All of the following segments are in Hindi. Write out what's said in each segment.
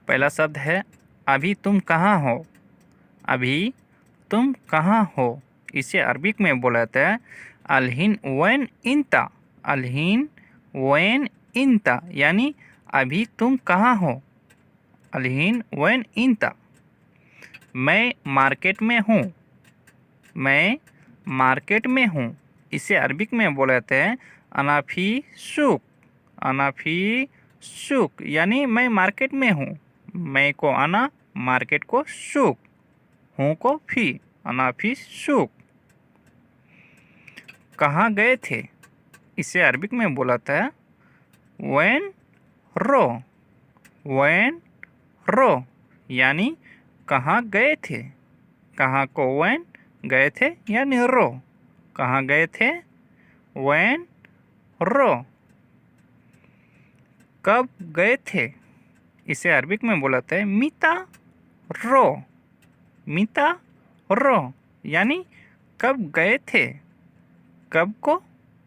पहला शब्द है अभी तुम कहाँ हो। अभी तुम कहाँ हो, इसे अरबिक में बोला जाता है अलहिन वैन इंता। अलहिन वैन इंता यानी अभी तुम कहाँ हो। अलहिन वैन इंता। मैं मार्केट में हूँ। मैं मार्केट में हूँ, इसे अरबिक में बोला जाता है अनाफी सुक। अनाफी सुक यानी मैं मार्केट में हूँ। मैं को अना, मार्केट को सुक, हूँ को फी, अनाफी सुक। कहाँ गए थे, इसे अरबिक में बोला जाता है वैन रो। वैन रो यानी कहाँ गए थे। कहाँ को वैन, गए थे यानी रो। कहाँ गए थे, वैन रो। कब गए थे, इसे अरबिक में बोला जाता है मीता रो। मीता रो यानी कब गए थे। कब को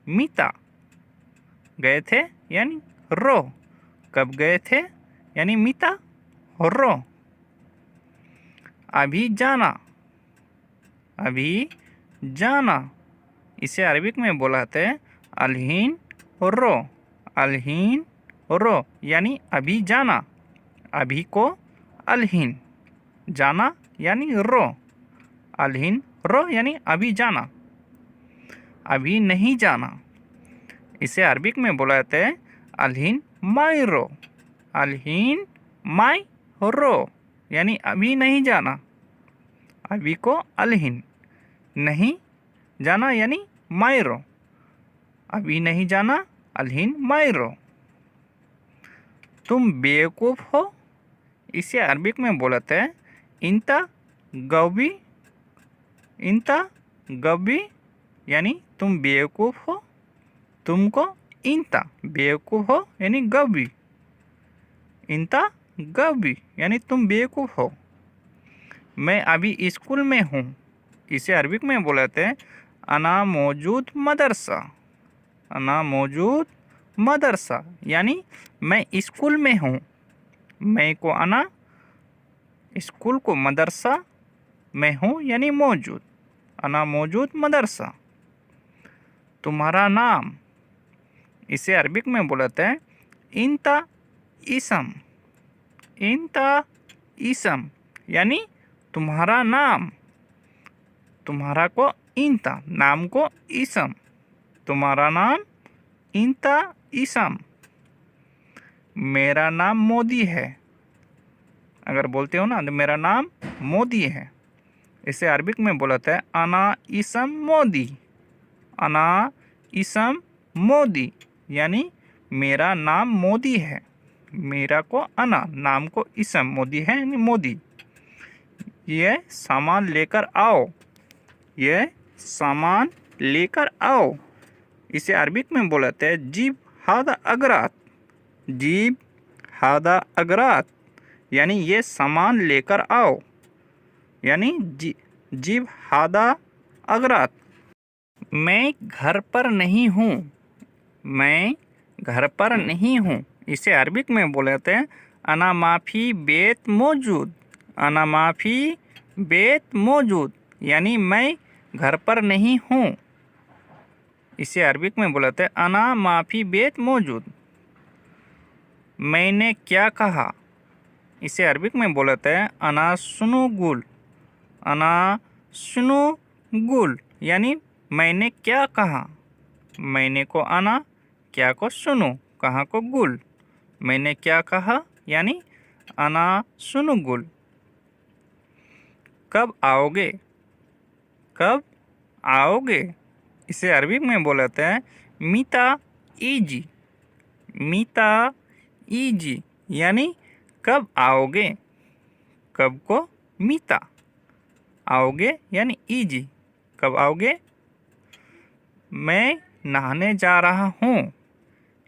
मीता, गए थे यानी रो। कब गए थे यानी मीता रो। अभी जाना। अभी जाना, इसे अरबिक में बोला जाता है अलहीन रो। अलहीन रो यानी अभी जाना। अभी को अलहीन, जाना यानी रो। अलहीन रो यानी अभी जाना। अभी नहीं जाना, इसे अरबिक में बोला जाता है अलहीन माई रो। अलहीन माई रो यानी अभी नहीं जाना। अभी को अलहीन, नहीं जाना यानी मायरो। अभी नहीं जाना, अलहीन मायरो। तुम बेवकूफ़ हो, इसे अरबिक में बोलते हैं इंता गबी। इंता गबी यानी तुम बेवकूफ़ हो। तुमको इंता बेवकूफ़ हो यानी गबी। इंता गबी यानी तुम बेवकूफ़ हो। मैं अभी स्कूल में हूँ, इसे अरबिक में बोलते हैं अना मौजूद मदरसा। अना मौजूद मदरसा यानी मैं स्कूल में हूँ। मैं को अना, स्कूल को मदरसा, में हूँ यानी मौजूद। अना मौजूद मदरसा। तुम्हारा नाम, इसे अरबिक में बोलते हैं इंता इसम। इंता इसम यानी तुम्हारा नाम। तुम्हारा को इंता, नाम को इसम। तुम्हारा नाम इंता इसम। मेरा नाम मोदी है। अगर बोलते हो ना तो मेरा नाम मोदी है, इसे अरबिक में बोलता है अना इसम मोदी। अना इसम मोदी यानी मेरा नाम मोदी है। मेरा को अना, नाम को इसम, मोदी है यानी मोदी। ये सामान लेकर आओ। ये सामान लेकर आओ, इसे अरबिक में बोलते हैं जीब हादा अगरात। जीब हादा अगरात यानी ये सामान लेकर आओ, यानी जीब हादा अगरात। मैं घर पर नहीं हूँ। मैं घर पर नहीं हूँ, इसे अरबिक में बोलते हैं अना माफ़ी बेत मौजूद। अना माफ़ी बेत मौजूद यानी मैं घर पर नहीं हूँ, इसे अरबिक में बोलते हैं अना माफ़ी बेत मौजूद। मैंने क्या कहा, इसे अरबिक में बोलते हैं अना सुनु गुल। अना सुनु गुल यानी मैंने क्या कहा। मैंने को अना, क्या को सुनु, कहा को गुल। मैंने क्या कहा यानी अना सुनु गुल। कब आओगे। कब आओगे, इसे अरबिक में बोलते हैं मीता ईजी। मीता ईजी यानी कब आओगे। कब को मीता, आओगे यानी ईजी, कब आओगे। मैं नहाने जा रहा हूँ,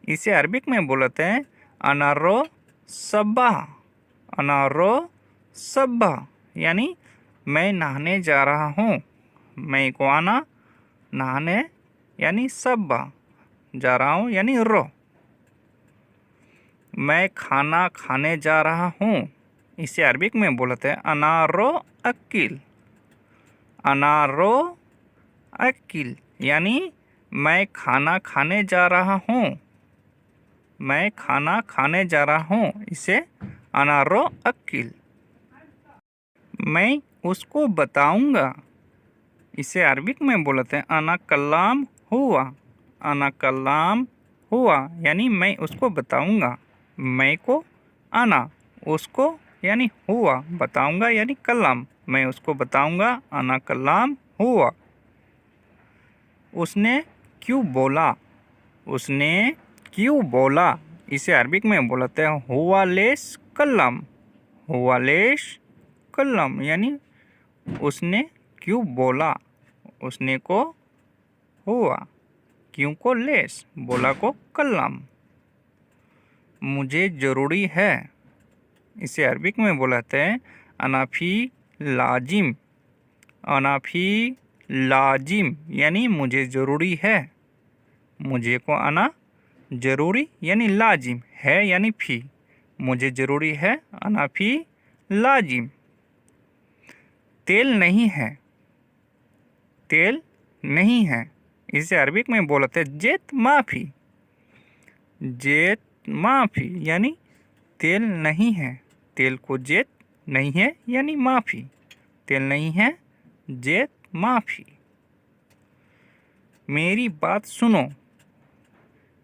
इसे अरबिक में बोलते हैं अनारो सब्बा। अनारो सब्बा यानी मैं नहाने जा रहा हूँ। मैं को आना, नहाने यानी सब्बा, जा रहा हूँ यानी रो। मैं खाना खाने जा रहा हूँ, इसे अरबिक में बोलते हैं अनारो अक्किल। अनारो अक्किल यानी मैं खाना खाने जा रहा हूँ। मैं खाना खाने जा रहा हूँ, इसे अनारो अक्किल। मैं उसको बताऊंगा, इसे अरबिक में बोलते हैं अना कल्लाम हुआ। अना कल्लाम हुआ यानी मैं उसको बताऊंगा। मैं को अना, उसको यानी हुआ, बताऊंगा यानी कल्लाम, मैं उसको बताऊंगा, अना कल्लाम हुआ। उसने क्यों बोला। उसने क्यों बोला, इसे अरबिक में बोलते हैं हुआ लेस कल्लम। हुआ लेस कल्लम यानी उसने क्यों बोला। उसने को हुआ, क्यों को लेस, बोला को कल्लम। मुझे ज़रूरी है, इसे अरबिक में बोलते हैं अनाफी लाजिम। अनाफी लाजिम यानी मुझे ज़रूरी है। मुझे को अना ज़रूरी यानी लाजिम, है यानी फी। मुझे ज़रूरी है, अनाफी लाजिम। तेल नहीं है। तेल नहीं है, इसे अरबिक में बोलते हैं जेत माफ़ी। जेत माफ़ी यानी तेल नहीं है। तेल को जेत नहीं है यानी माफ़ी। तेल नहीं है, जेत माफ़ी। मेरी बात सुनो,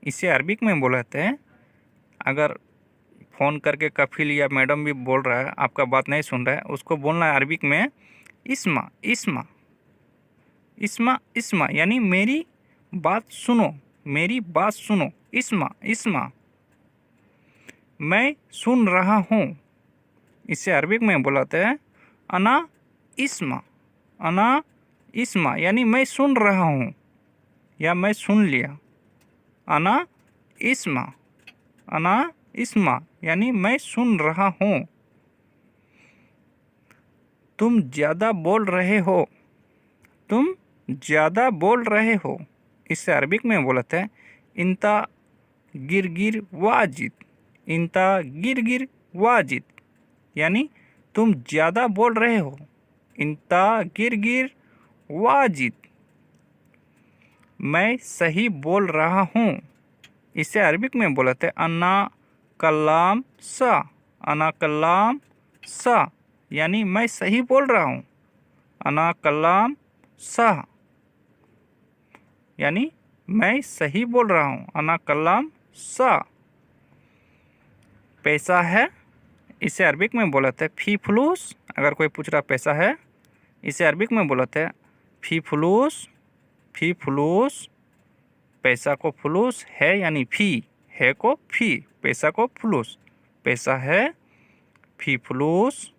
इसे अरबिक में बोलते हैं अगर फ़ोन करके कफिल या मैडम भी बोल रहा है, आपका बात नहीं सुन रहा है, उसको बोलना है अरबिक में इस्मा। इस्मा इस्मा इस्मा यानी मेरी बात सुनो। मेरी बात सुनो, इस्मा इस्मा। मैं सुन रहा हूँ, इसे अरबिक में बोलते हैं अना इस्मा। अना इस्मा यानी मैं सुन रहा हूँ या मैं सुन लिया। अना इस्मा। अना इस्मा यानी मैं सुन रहा हूँ। तुम ज़्यादा बोल रहे हो। तुम ज़्यादा बोल रहे हो, इसे अरबिक में बोलते हैं इंता गिरगिर वाजिद। इंता गिरगिर वाजिद यानी तुम ज़्यादा बोल रहे हो। इंता गिरगिर वाजिद। मैं सही बोल रहा हूँ, इसे अरबिक में बोलते हैं अन्ना कल्लाम सा। अना कल्लाम सा यानी मैं सही बोल रहा हूँ। अना कल्लाम सा यानी मैं सही बोल रहा हूँ। अना कल्लाम सा। पैसा है, इसे अरबिक में बोलते हैं फ़ी फलूस। अगर कोई पूछ रहा पैसा है, इसे अरबिक में बोलते हैं फ़ी फलूस। फ़ी फलूस, पैसा को फलूस, है यानी फ़ी, है को फ़ी, पैसा को फलूस। पैसा है, फ़ी फलूस।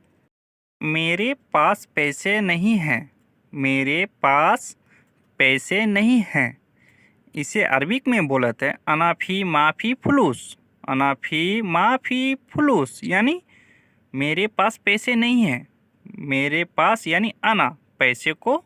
मेरे पास पैसे नहीं हैं। मेरे पास पैसे नहीं हैं, इसे अरबिक में बोलते हैं अनाफी माफ़ी फलूस। अनाफी माफ़ी फलूस यानी मेरे पास पैसे नहीं हैं। मेरे पास यानी अना, पैसे को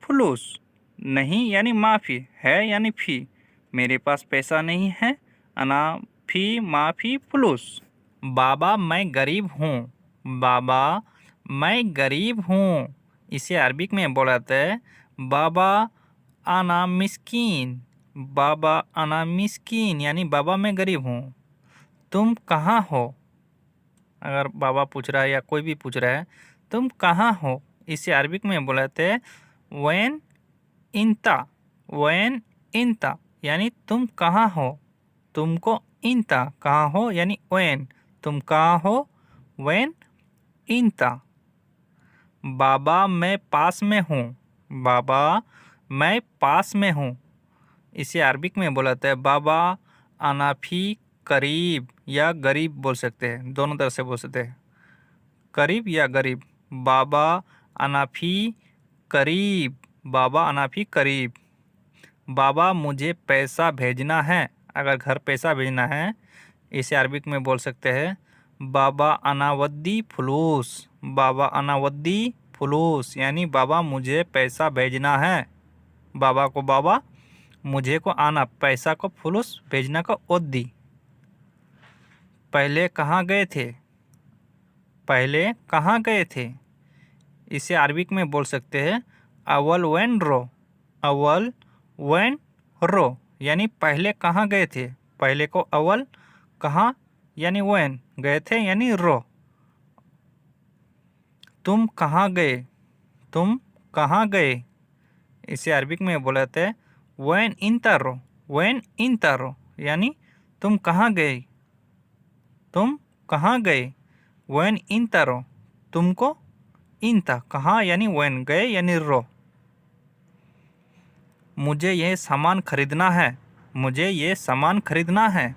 फलूस, नहीं यानी माफ़ी, है यानी फ़ी। मेरे पास पैसा नहीं है, अना फ़ी माफ़ी फलूस। बाबा मैं गरीब हूँ। बाबा मैं गरीब हूँ, इसे अरबिक में बोलते हैं बाबा अना मिस्कीन। बाबा अना मिस्कीन यानी बाबा मैं गरीब हूँ। तुम कहाँ हो, अगर बाबा पूछ रहा है या कोई भी पूछ रहा है तुम कहाँ हो, इसे अरबिक में बोलते हैं वैन इंता। वैन इंता यानी तुम कहाँ हो। तुमको इंता कहाँ हो यानी वैन, तुम कहाँ हो, वैन इंता। बाबा मैं पास में हूँ। बाबा मैं पास में हूँ, इसे अरबिक में बोलते हैं बाबा अनाफी करीब या गरीब बोल सकते हैं, दोनों तरह से बोल सकते हैं, करीब या गरीब। बाबा अनाफी करीब। बाबा अनाफी करीब। बाबा मुझे पैसा भेजना है, अगर घर पैसा भेजना है, इसे अरबिक में बोल सकते हैं बाबा अनावद्दी फलूस। बाबा अनावद्दी फलूस यानी बाबा मुझे पैसा भेजना है। बाबा को बाबा, मुझे को आना, पैसा को फलूस, भेजना को ओद्दी। पहले कहाँ गए थे। पहले कहाँ गए थे? इसे अरबिक में बोल सकते हैं अवल वैन रो। अवल वैन रो यानी पहले कहाँ गए थे। पहले को अवल, कहाँ यानी वैन, गए थे यानी रो। तुम कहाँ गए? तुम कहाँ गए? इसे अरबिक में बोलते हैं वैन इंतारो। वैन इंतारो यानी तुम कहाँ गए? तुम कहाँ गए? वैन इंतारो, तुमको इंता कहाँ यानी वैन, गए यानी रो। मुझे यह सामान खरीदना है। मुझे ये सामान खरीदना है।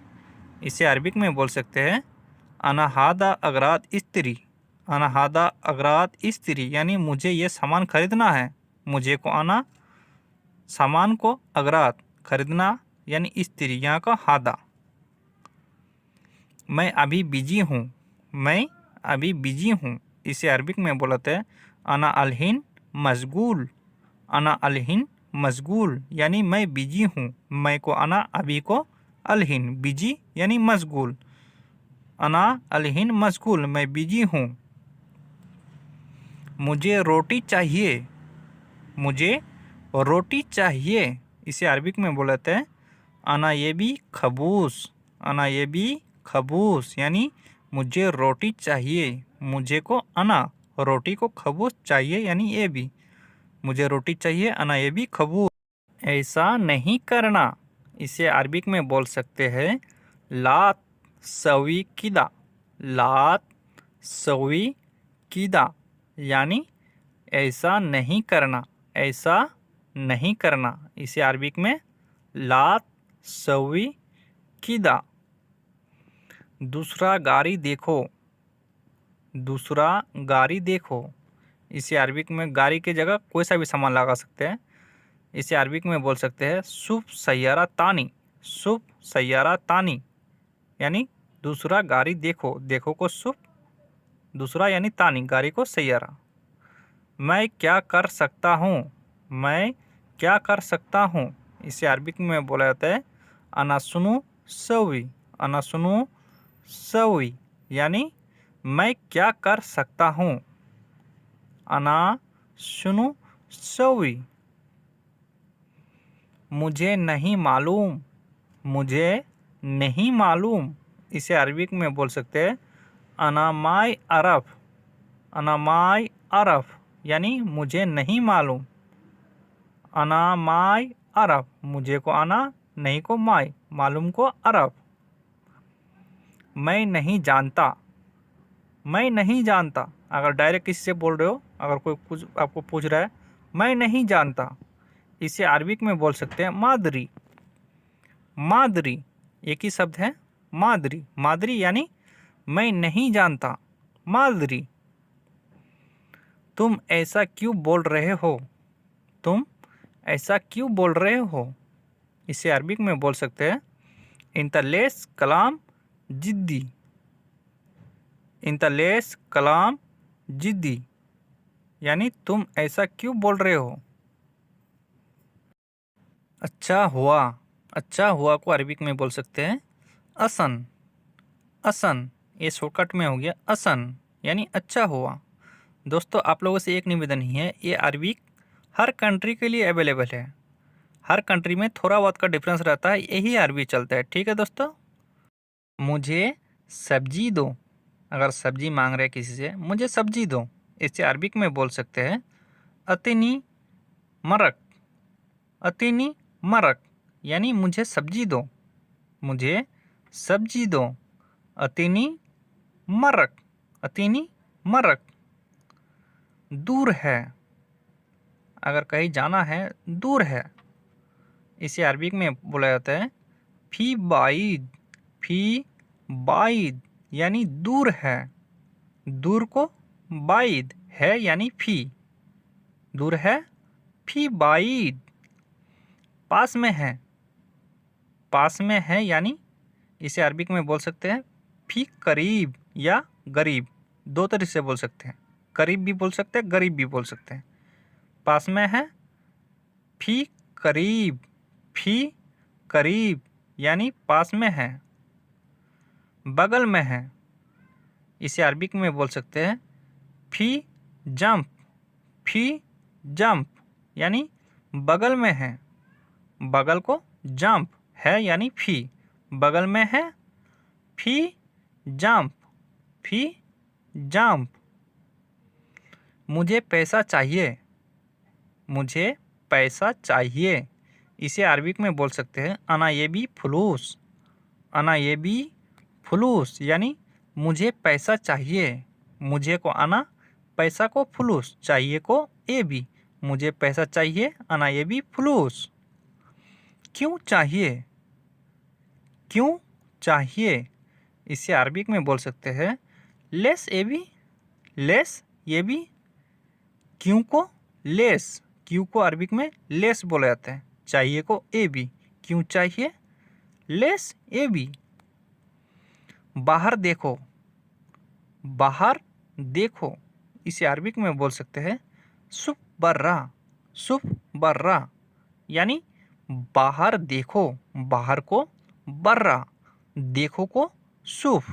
इसे अरबिक में बोल सकते हैं अनाहादा अगरात इस्त्री। अनाहादा अगरात इस्त्री यानी मुझे ये सामान खरीदना है। मुझे को आना, सामान को अगरात खरीदना यानी इस्त्री, यहाँ का हादा। मैं अभी बिजी हूँ। मैं अभी बिजी हूँ। इसे अरबिक में बोलते हैं अना अलहिन मशगूल। अना अलहिन मशगूल यानी मैं बिजी हूँ। मैं को अना, अभी को अलहिन, बिजी यानी मशगूल। अना अलहिन मशगूल, मैं बिजी हूँ। मुझे रोटी चाहिए। मुझे रोटी चाहिए। इसे अरबिक में बोलते हैं अना ये भी खबूस। अना ये भी खबूस यानी मुझे रोटी चाहिए। मुझे को अना, रोटी को खबूस चाहिए यानी ये भी, मुझे रोटी चाहिए अना ये भी खबूस। ऐसा नहीं करना। इसे अरबिक में बोल सकते हैं लात सवी किदा। लात सवी किदा यानी ऐसा नहीं करना। ऐसा नहीं करना। इसे अरबिक में लात सवी किदा। दूसरा गाड़ी देखो। दूसरा गाड़ी देखो। इसे अरबिक में गाड़ी की जगह कोई सा भी सामान लगा सकते हैं। इसे अरबिक में बोल सकते हैं सुब सैयारा तानी। सुब सैयारा तानी यानी दूसरा गाड़ी देखो। देखो को सुब, दूसरा यानी तानी, गाड़ी को सैयारा। मैं क्या कर सकता हूँ? मैं क्या कर सकता हूँ? इसे अरबिक में बोला जाता है अना सुनु सवी। अना सुनु सवी यानी मैं क्या कर सकता हूँ। अना सुनु सवी। मुझे नहीं मालूम। मुझे नहीं मालूम। इसे अरबिक में बोल सकते हैं अना माई अरफ। अना माई अरफ यानी मुझे नहीं मालूम। अना माई अरफ, मुझे को अना, नहीं को माई, मालूम को अरफ। मैं नहीं जानता। मैं नहीं जानता अगर डायरेक्ट किसी से बोल रहे हो, अगर कोई कुछ आपको पूछ रहा है मैं नहीं जानता, इसे अरबिक में बोल सकते हैं मादरी। मादरी एक ही शब्द है, मादरी। मादरी यानी मैं नहीं जानता, मादरी। तुम ऐसा क्यों बोल रहे हो? तुम ऐसा क्यों बोल रहे हो? इसे अरबिक में बोल सकते हैं इंतलेस कलाम जिद्दी। इंतलेस कलाम जिद्दी यानी तुम ऐसा क्यों बोल रहे हो? अच्छा हुआ। अच्छा हुआ को अरबिक में बोल सकते हैं असन। असन ये शॉर्टकट में हो गया असन यानी अच्छा हुआ। दोस्तों आप लोगों से एक निवेदन ही है, ये अरबिक हर कंट्री के लिए अवेलेबल है। हर कंट्री में थोड़ा बहुत का डिफरेंस रहता है, यही अरबी चलता है। ठीक है दोस्तों। मुझे सब्जी दो। अगर सब्जी मांग रहे किसी से, मुझे सब्जी दो, इसे अरबिक में बोल सकते हैं अतिनी मरक। अतिनी मरक यानी मुझे सब्जी दो। मुझे सब्जी दो। अतिनी मरक। अतिनी मरक। दूर है। अगर कहीं जाना है, दूर है, इसे अरबिक में बोला जाता है फी बाइद। फी बाइद यानी दूर है। दूर को बाइद है यानी फी, दूर है, फी बाइद। पास में है। पास में है यानी इसे अरबिक में बोल सकते हैं फी करीब या गरीब। दो तरीके से बोल सकते हैं, करीब भी बोल सकते हैं, गरीब भी बोल सकते हैं। पास में है, फी करीब। फी करीब यानी पास में है। बगल में है, इसे अरबिक में बोल सकते हैं फी जंप। फी जंप यानी बगल में है, बगल को जंप है यानी फी, बगल में है, फी जंप, फी जंप। मुझे पैसा चाहिए, मुझे पैसा चाहिए। इसे अरबिक में बोल सकते हैं अना ये भी फुलूस। अना ये भी फुलूस यानी मुझे पैसा चाहिए। मुझे को अना, पैसा को फुलूस, चाहिए को ए भी। मुझे पैसा चाहिए, अना ये भी फुलूस। क्यों चाहिए, क्यों चाहिए। इसे अरबिक में बोल सकते हैं लेस ए भी, लेस ये भी। क्यों को लेस, क्यों को अरबिक में लेस बोला जाता है, चाहिए को ए भी। क्यों चाहिए, लेस ए भी। बाहर देखो, बाहर देखो। इसे अरबिक में बोल सकते हैं सुप बर्रा। सुप बर्रा यानी बाहर देखो, बाहर को बर्रा, देखो को सुप,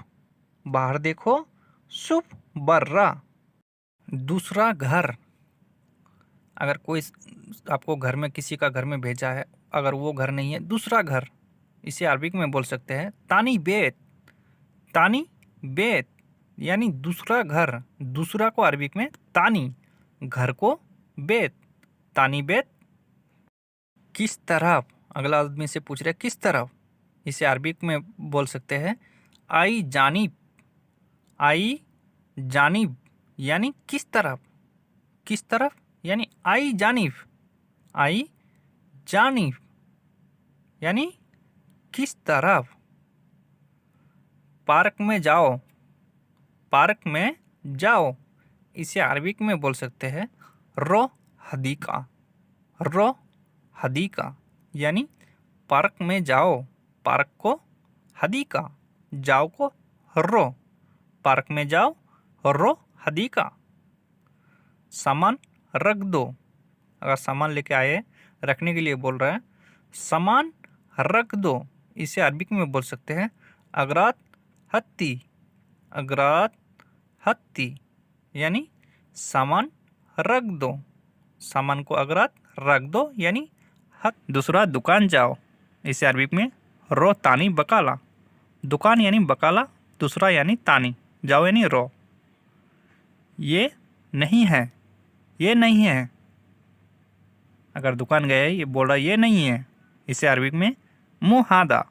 बाहर देखो सुप बर्रा। दूसरा घर, अगर कोई आपको घर में, किसी का घर में भेजा है, अगर वो घर नहीं है, दूसरा घर, इसे अरबिक में बोल सकते हैं तानी बेत। तानी बेत यानी दूसरा घर। दूसरा को अरबिक में तानी, घर को बेत, तानी बेत। किस तरफ, अगला आदमी से पूछ रहे किस तरफ, इसे अरबिक में बोल सकते हैं आई जानिब। आई जानिब यानी किस तरफ, किस तरफ यानी आई जानिब, आई जानिब यानी किस तरफ। पार्क में जाओ, पार्क में जाओ। इसे अरबिक में बोल सकते हैं रो हदीका। रो हदीका यानी पार्क में जाओ, पार्क को हदीका, जाओ को रो, पार्क में जाओ, रो हदीका। सामान रख दो, अगर सामान लेके आए, रखने के लिए बोल रहा है, सामान रख दो। इसे अरबिक में बोल सकते हैं अगरात हत्ती। अगरात हत्ती यानी सामान रख दो, सामान को अगरात रख दो यानी हत। दूसरा दुकान जाओ। इसे अरबिक में रो तानी बकाला। दुकान यानी बकाला, दूसरा यानी तानी, जाओ यानी रो। ये नहीं है, ये नहीं है। अगर दुकान गए, ये बोल रहा है ये नहीं है, इसे अरबिक में मुहादा।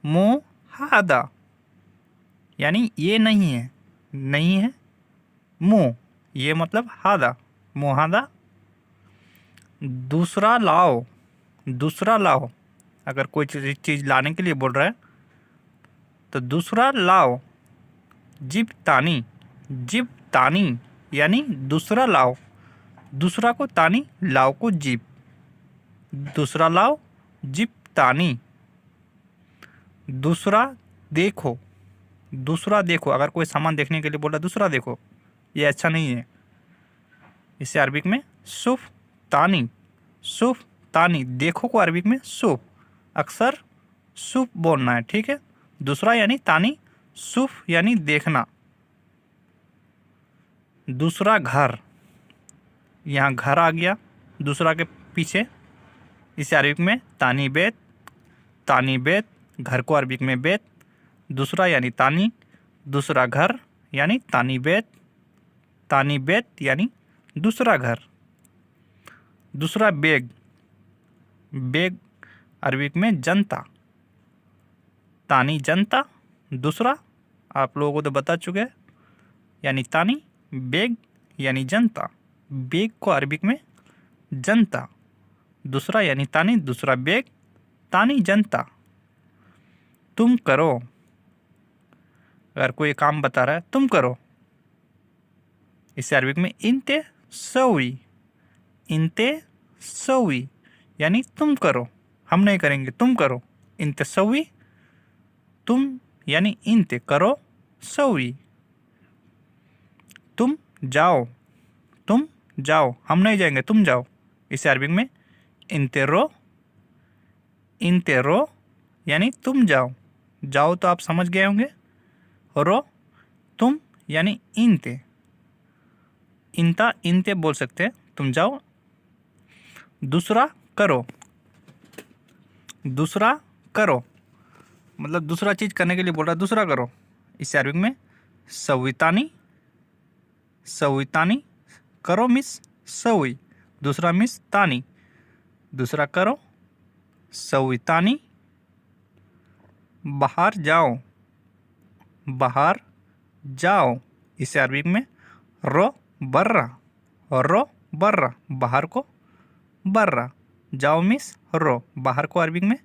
मुहादा यानी ये नहीं है, नहीं है, मुँह, ये मतलब हादा, मुहादा। दूसरा लाओ, दूसरा लाओ। अगर कोई चीज़ लाने के लिए बोल रहा है तो दूसरा लाओ। जिब तानी, जिब तानी यानी दूसरा लाओ, दूसरा को तानी, लाओ को जिब। दूसरा लाओ, जिब तानी। दूसरा देखो, दूसरा देखो। अगर कोई सामान देखने के लिए बोल रहा है दूसरा देखो, ये अच्छा नहीं है, इसे अरबिक में सुफ तानी। सुफ तानी, देखो को अरबिक में सुफ, अक्सर सुफ बोलना है, ठीक है। दूसरा यानी तानी, सुफ यानी देखना। दूसरा घर, यहाँ घर आ गया दूसरा के पीछे, इसे अरबिक में तानी बेत। तानी बेत, घर को अरबिक में बेत। दूसरा यानी तानी, दूसरा घर यानी तानी बेत। तानी बेत यानी दूसरा घर। दूसरा बेग, बेग अरबिक में जनता। तानी जनता, दूसरा आप लोगों को तो बता चुके हैं, यानी तानी, बेग यानी जनता। बेग को अरबिक में जनता, दूसरा यानी तानी, दूसरा बेग, तानी जनता। तुम करो, अगर कोई काम बता रहा है तुम करो, इसे अरबिक में इनते सवी। इनते सवी यानी तुम करो, हम नहीं करेंगे, तुम करो। इनते सवी, तुम यानी इनते करो, सवी। तुम जाओ, तुम जाओ, हम नहीं जाएंगे, तुम जाओ, इसे अरबिक में इनते रो। इनते रो यानी तुम जाओ, जाओ तो आप समझ गए होंगे, रो तुम यानी इनते, इनता इनते बोल सकते हैं। तुम जाओ। दूसरा करो, दूसरा करो मतलब दूसरा चीज़ करने के लिए बोल रहा है, दूसरा करो। इससे अरबिक में सवितानी, सवितानी, करो मिस सवी, दूसरा मिस तानी, दूसरा करो, सवितानी। बाहर जाओ, बाहर जाओ। इसे अरबिक में रो बर्रा, रो बर्रा, बाहर को बर्रा, जाओ मिस रो, बाहर को अरबिक में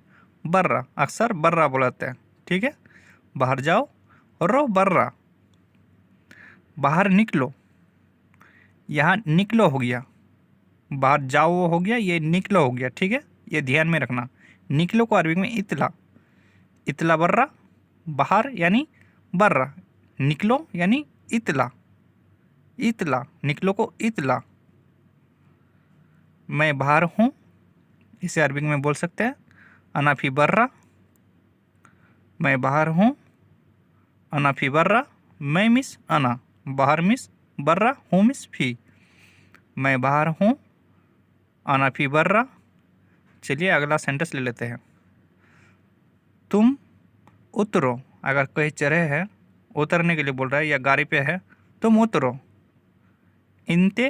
बर्रा, अक्सर बर्रा बुलाते हैं, ठीक है। बाहर जाओ, रो बर्रा। बाहर निकलो, यहाँ निकलो हो गया, बाहर जाओ हो गया, ये निकलो हो गया, ठीक है। ये ध्यान में रखना। निकलो को अरबिक में इतला, इतला बर्रा, बाहर यानी बर्रा, निकलो यानी इतला, इतला, निकलो को इतला। मैं बाहर हूँ, इसे अरबिक में बोल सकते हैं अना फी बर्रा। मैं बाहर हूँ, अना फी बर्रा। मैं मिस अना, बाहर मिस बर्रा, हूँ मिस फी। मैं बाहर हूँ, अना फी बर्रा। चलिए अगला सेंटेंस ले लेते हैं। तुम उतरो, अगर कहीं चढ़े हैं, उतरने के लिए बोल रहा है या गाड़ी पे है, तुम उतरो। इनते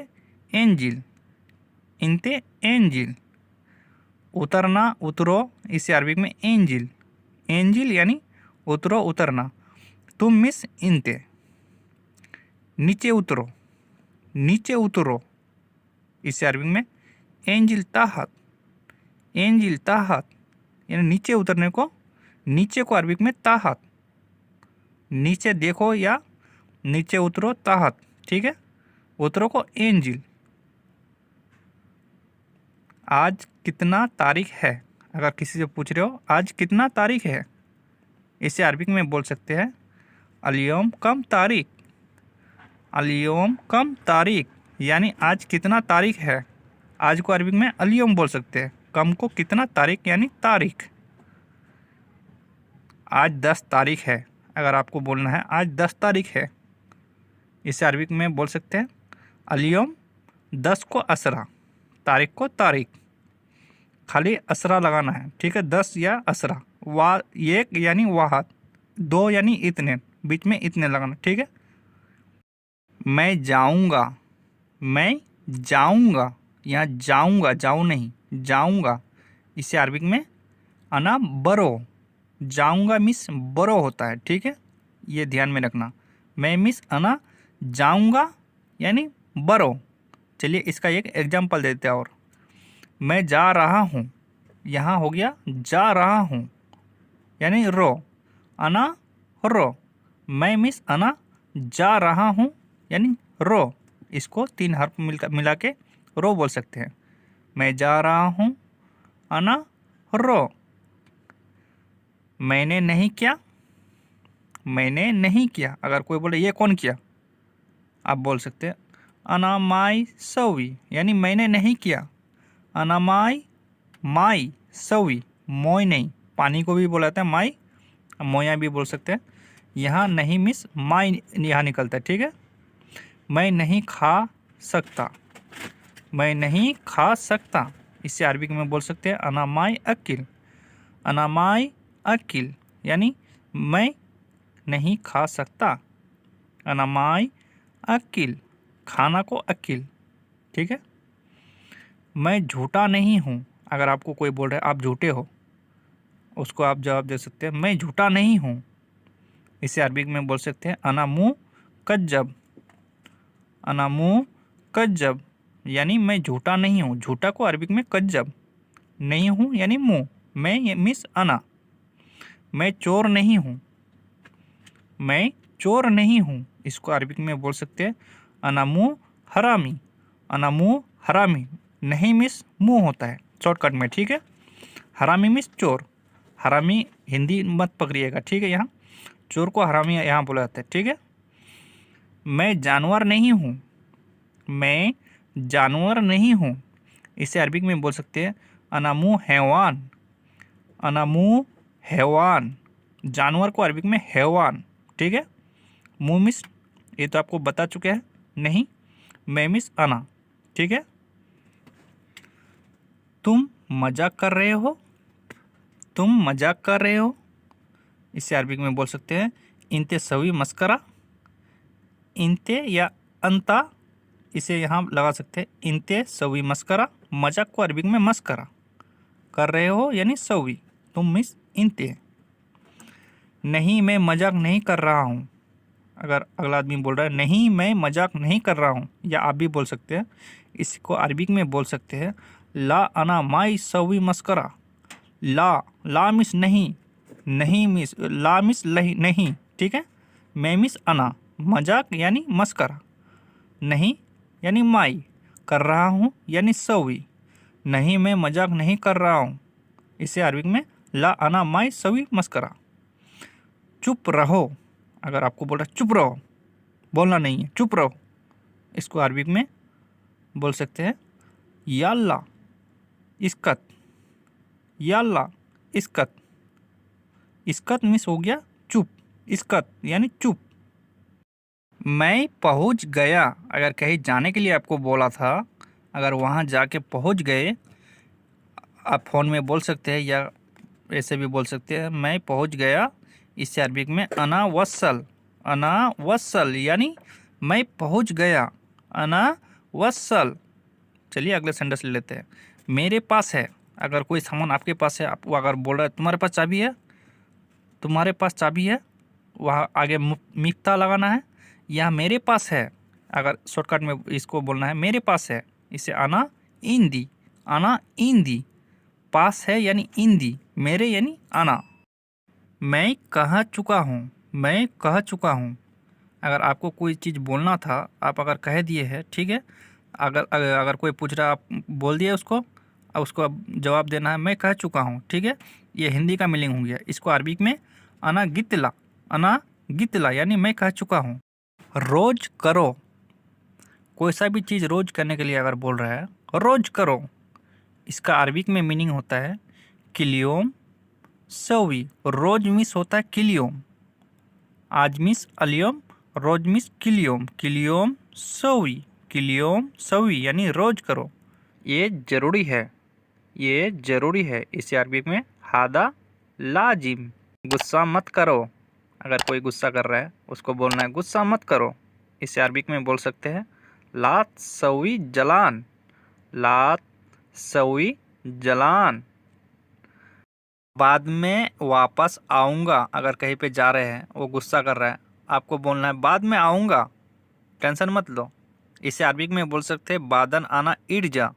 एंजिल, इनते एंजिल, उतरना उतरो, इसे अरबिक में एंजिल, एंजिल यानी उतरो उतरना। तुम मिस इनते, नीचे उतरो, नीचे उतरो, इसे अरबिक में एंजिल ताहत, एंजिल ताहत, यानी नीचे उतरने को, नीचे को अरबिक में ताहत, नीचे देखो या नीचे उतरो ताहत, ठीक है। उतरो को एंजिल। आज कितना तारीख है, अगर किसी से पूछ रहे हो आज कितना तारीख है, इसे अरबिक में बोल सकते हैं अलियम कम तारीख, अलियम कम तारीख, यानी आज कितना तारीख है। आज को अरबिक में अलियम बोल सकते हैं, कम को कितना तारीख यानी तारीख। आज 10 तारीख है, अगर आपको बोलना है आज 10 तारीख है, इसे अरबिक में बोल सकते हैं अलियम 10 को असरा, तारीख को तारीख, खाली असरा लगाना है, ठीक है। 10 या असरा, वा एक यानी वाहत, 2 यानी इतने, बीच में इतने लगाना, ठीक है। मैं जाऊंगा, मैं जाऊंगा, यहाँ जाऊंगा, जाऊँ नहीं, जाऊंगा, इसे अरबिक में अना बरो, जाऊंगा मिस बरो होता है, ठीक है। ये ध्यान में रखना। मैं मिस अना जाऊंगा यानी बरो। चलिए इसका एक एग्जाम्पल देते हैं। और मैं जा रहा हूँ, यहाँ हो गया जा रहा हूँ यानी रो, अना रो। मैं मिस अना जा रहा हूँ यानी रो, इसको 3 हर्फ मिला के रो बोल सकते हैं। मैं जा रहा हूँ, अना रो। मैंने नहीं किया, मैंने नहीं किया, अगर कोई बोले ये कौन किया, आप बोल सकते हैं अना माई सवी, यानी मैंने नहीं किया। अना माई, माई सवी, मोय नहीं, पानी को भी बोलाते हैं माई, मोया भी बोल सकते हैं। यहाँ नहीं मिस माई यहाँ निकलता है, ठीक है। मैं नहीं खा सकता, मैं नहीं खा सकता, इससे अरबिक में बोल सकते हैं अना माई अकिल, अना माई अकिल, यानी मैं नहीं खा सकता। अना माई अकिल, खाना को अकिल, ठीक है। मैं झूठा नहीं हूँ, अगर आपको कोई बोल रहा है आप झूठे हो, उसको आप जवाब दे सकते हैं मैं झूठा नहीं हूँ, इसे अरबिक में बोल सकते हैं अना मु कज्जब, अना मु कज्जब, यानी मैं झूठा नहीं हूँ। झूठा को अरबिक में कज्जब, नहीं हूँ यानी मुँह, मैं ये मिस अना। मैं चोर नहीं हूँ, मैं चोर नहीं हूँ, इसको अरबिक में बोल सकते हैं अना मुँह हरामी, अना मुँह हरामी, नहीं मिस मुँह होता है शॉर्टकट में, ठीक है। हरामी मिस चोर, हरामी हिंदी मत पकड़िएगा, ठीक है। यहाँ चोर को हरामी यहाँ बोला जाता है, ठीक है। मैं जानवर नहीं हूँ, मैं जानवर नहीं हूँ, इसे अरबिक में बोल सकते हैं अनामू हैवान, अनामू हैवान, जानवर को अरबिक में हैवान, ठीक है। मुँह मिस ये तो आपको बता चुके हैं। नहीं, मैं मिस अना, ठीक है। तुम मजाक कर रहे हो, तुम मजाक कर रहे हो, इसे अरबिक में बोल सकते हैं इंते सवी मस्करा। इंते या अंता, इसे यहाँ लगा सकते हैं इंते सवी मस्करा। मजाक को अरबिक में मस्करा। कर रहे हो यानी सवी, तुम मिस इंते। नहीं, मैं मजाक नहीं कर रहा हूँ। अगर अगला आदमी बोल रहा है नहीं मैं मजाक नहीं कर रहा हूँ, या आप भी बोल सकते हैं, इसको अरबिक में बोल सकते हैं ला अना माई सवी मस्करा। ला मिस नहीं, नहीं मिस, ला मिस नहीं, ठीक है। मैं मिस अना, मजाक यानी मस्करा, नहीं यानी माई, कर रहा हूँ यानी सवी, नहीं मैं मजाक नहीं कर रहा हूँ, इसे अरबिक में ला अना माई सवी मस्करा। चुप रहो, अगर आपको बोल रहा है चुप रहो, बोलना नहीं है, चुप रहो, इसको अरबिक में बोल सकते हैं याल्ला इस्कत। याल्ला इस्कत, इस्कत मिस हो गया चुप, इस्कत यानी चुप। मैं पहुंच गया, अगर कहीं जाने के लिए आपको बोला था, अगर वहां जाके पहुंच गए, आप फ़ोन में बोल सकते हैं या ऐसे भी बोल सकते हैं मैं पहुंच गया। इससे अरबिक में अना वसल, अना वसल यानी मैं पहुंच गया, अना वसल। चलिए अगले सेंटेंस ले लेते हैं। मेरे पास है, अगर कोई सामान आपके पास है, आप अगर बोल रहा है तुम्हारे पास चाबी है, तुम्हारे पास चाबी है, वहाँ आगे मिफ्ता लगाना है। यहाँ मेरे पास है, अगर शॉर्टकट में इसको बोलना है मेरे पास है, इसे आना इंदी, आना इंदी। पास है यानी इंदी, मेरे यानी आना। मैं कह चुका हूँ, मैं कह चुका हूँ। अगर आपको कोई चीज़ बोलना था, आप अगर कह दिए हैं, ठीक है। अगर अगर अगर कोई पूछ रहा, आप बोल दिए उसको, अब उसको अब जवाब देना है मैं कह चुका हूँ, ठीक है। ये हिंदी का मीनिंग हो गया। इसको अरबिक में अना गितला, अना गितला यानी मैं कह चुका हूँ। रोज करो, कोई सा भी चीज़ रोज करने के लिए अगर बोल रहा है रोज करो, इसका अरबिक में मीनिंग होता है किलियोम सवी। रोज मिस होता है किलियोम, आज मिस अलियोम, रोज मिस किलियोम, किलियोम सवी, किलियोम सवी यानी रोज करो। ये ज़रूरी है, ये ज़रूरी है, इसे अरबिक में हादा लाजिम। गुस्सा मत करो, अगर कोई गुस्सा कर रहा है उसको बोलना है गुस्सा मत करो, इसे अरबिक में बोल सकते हैं लात सवी जलान, लात सवी जलान। बाद में वापस आऊँगा, अगर कहीं पे जा रहे हैं, वो गुस्सा कर रहा है, आपको बोलना है बाद में आऊँगा, टेंशन मत लो, इसे अरबिक में बोल सकते हैं बादन आना इर्जा।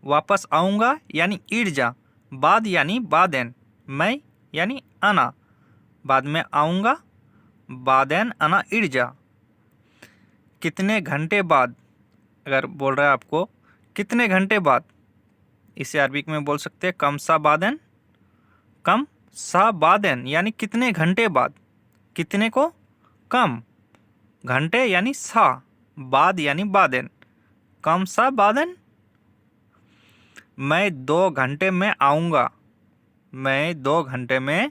वापस आऊँगा यानी इर्जा, बाद यानी बादेन, मैं यानी आना, बाद में आऊँगा, बादेन आना इर्जा। कितने घंटे बाद, अगर बोल रहा है आपको कितने घंटे बाद, इसे अरबिक में बोल सकते हैं कम सा बादेन, कम सा बादेन यानी कितने घंटे बाद, कितने को कम, घंटे यानी सा, बाद यानी बादेन, कम सा बादेन। मैं 2 घंटे में आऊँगा, मैं 2 घंटे में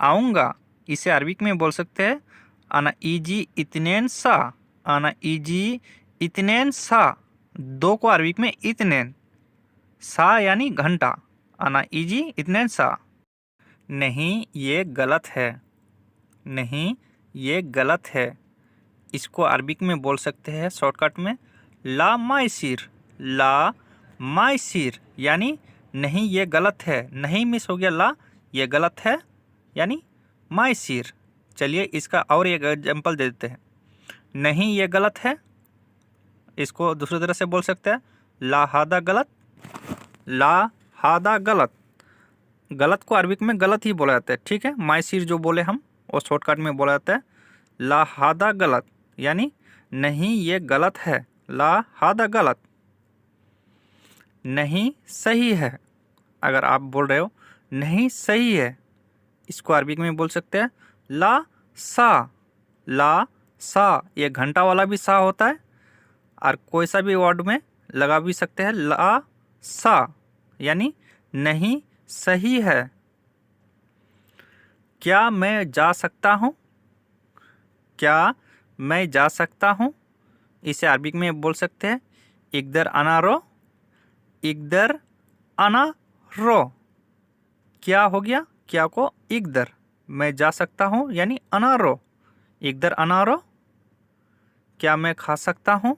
आऊँगा, इसे अरबिक में बोल सकते हैं अना इजी इतनेन सा, अना इजी इतनेन सा। 2 को अरबिक में इतनेन, सा यानी घंटा, अना इजी इतनेन सा। नहीं ये गलत है, नहीं ये गलत है, इसको अरबिक में बोल सकते हैं शॉर्टकट में ला मायसिर, ला मायसिर यानी नहीं ये गलत है। नहीं मिस हो गया ला, ये गलत है यानी मायसिर। चलिए इसका और एक एग्जाम्पल दे देते हैं। नहीं ये गलत है, इसको दूसरी तरह से बोल सकते हैं ला हादा गलत, ला हादा गलत। गलत को अरबिक में गलत ही बोला जाता है, ठीक है। मायसिर जो बोले हम, वो शॉर्टकट में बोला जाता है ला हादा गलत, यानी नहीं ये गलत है, ला हादा गलत। नहीं सही है, अगर आप बोल रहे हो नहीं सही है, इसको अरबिक में बोल सकते हैं ला सा, ला सा। ये घंटा वाला भी सा होता है, और कोई सा भी वर्ड में लगा भी सकते हैं ला सा, यानी नहीं सही है। क्या मैं जा सकता हूँ, क्या मैं जा सकता हूँ, इसे अरबिक में बोल सकते हैं इकदर अना रो, इकदर अना रो। क्या हो गया, क्या को इकदर, मैं जा सकता हूँ यानी अना रो, इकदर अना रो। क्या मैं खा सकता हूँ,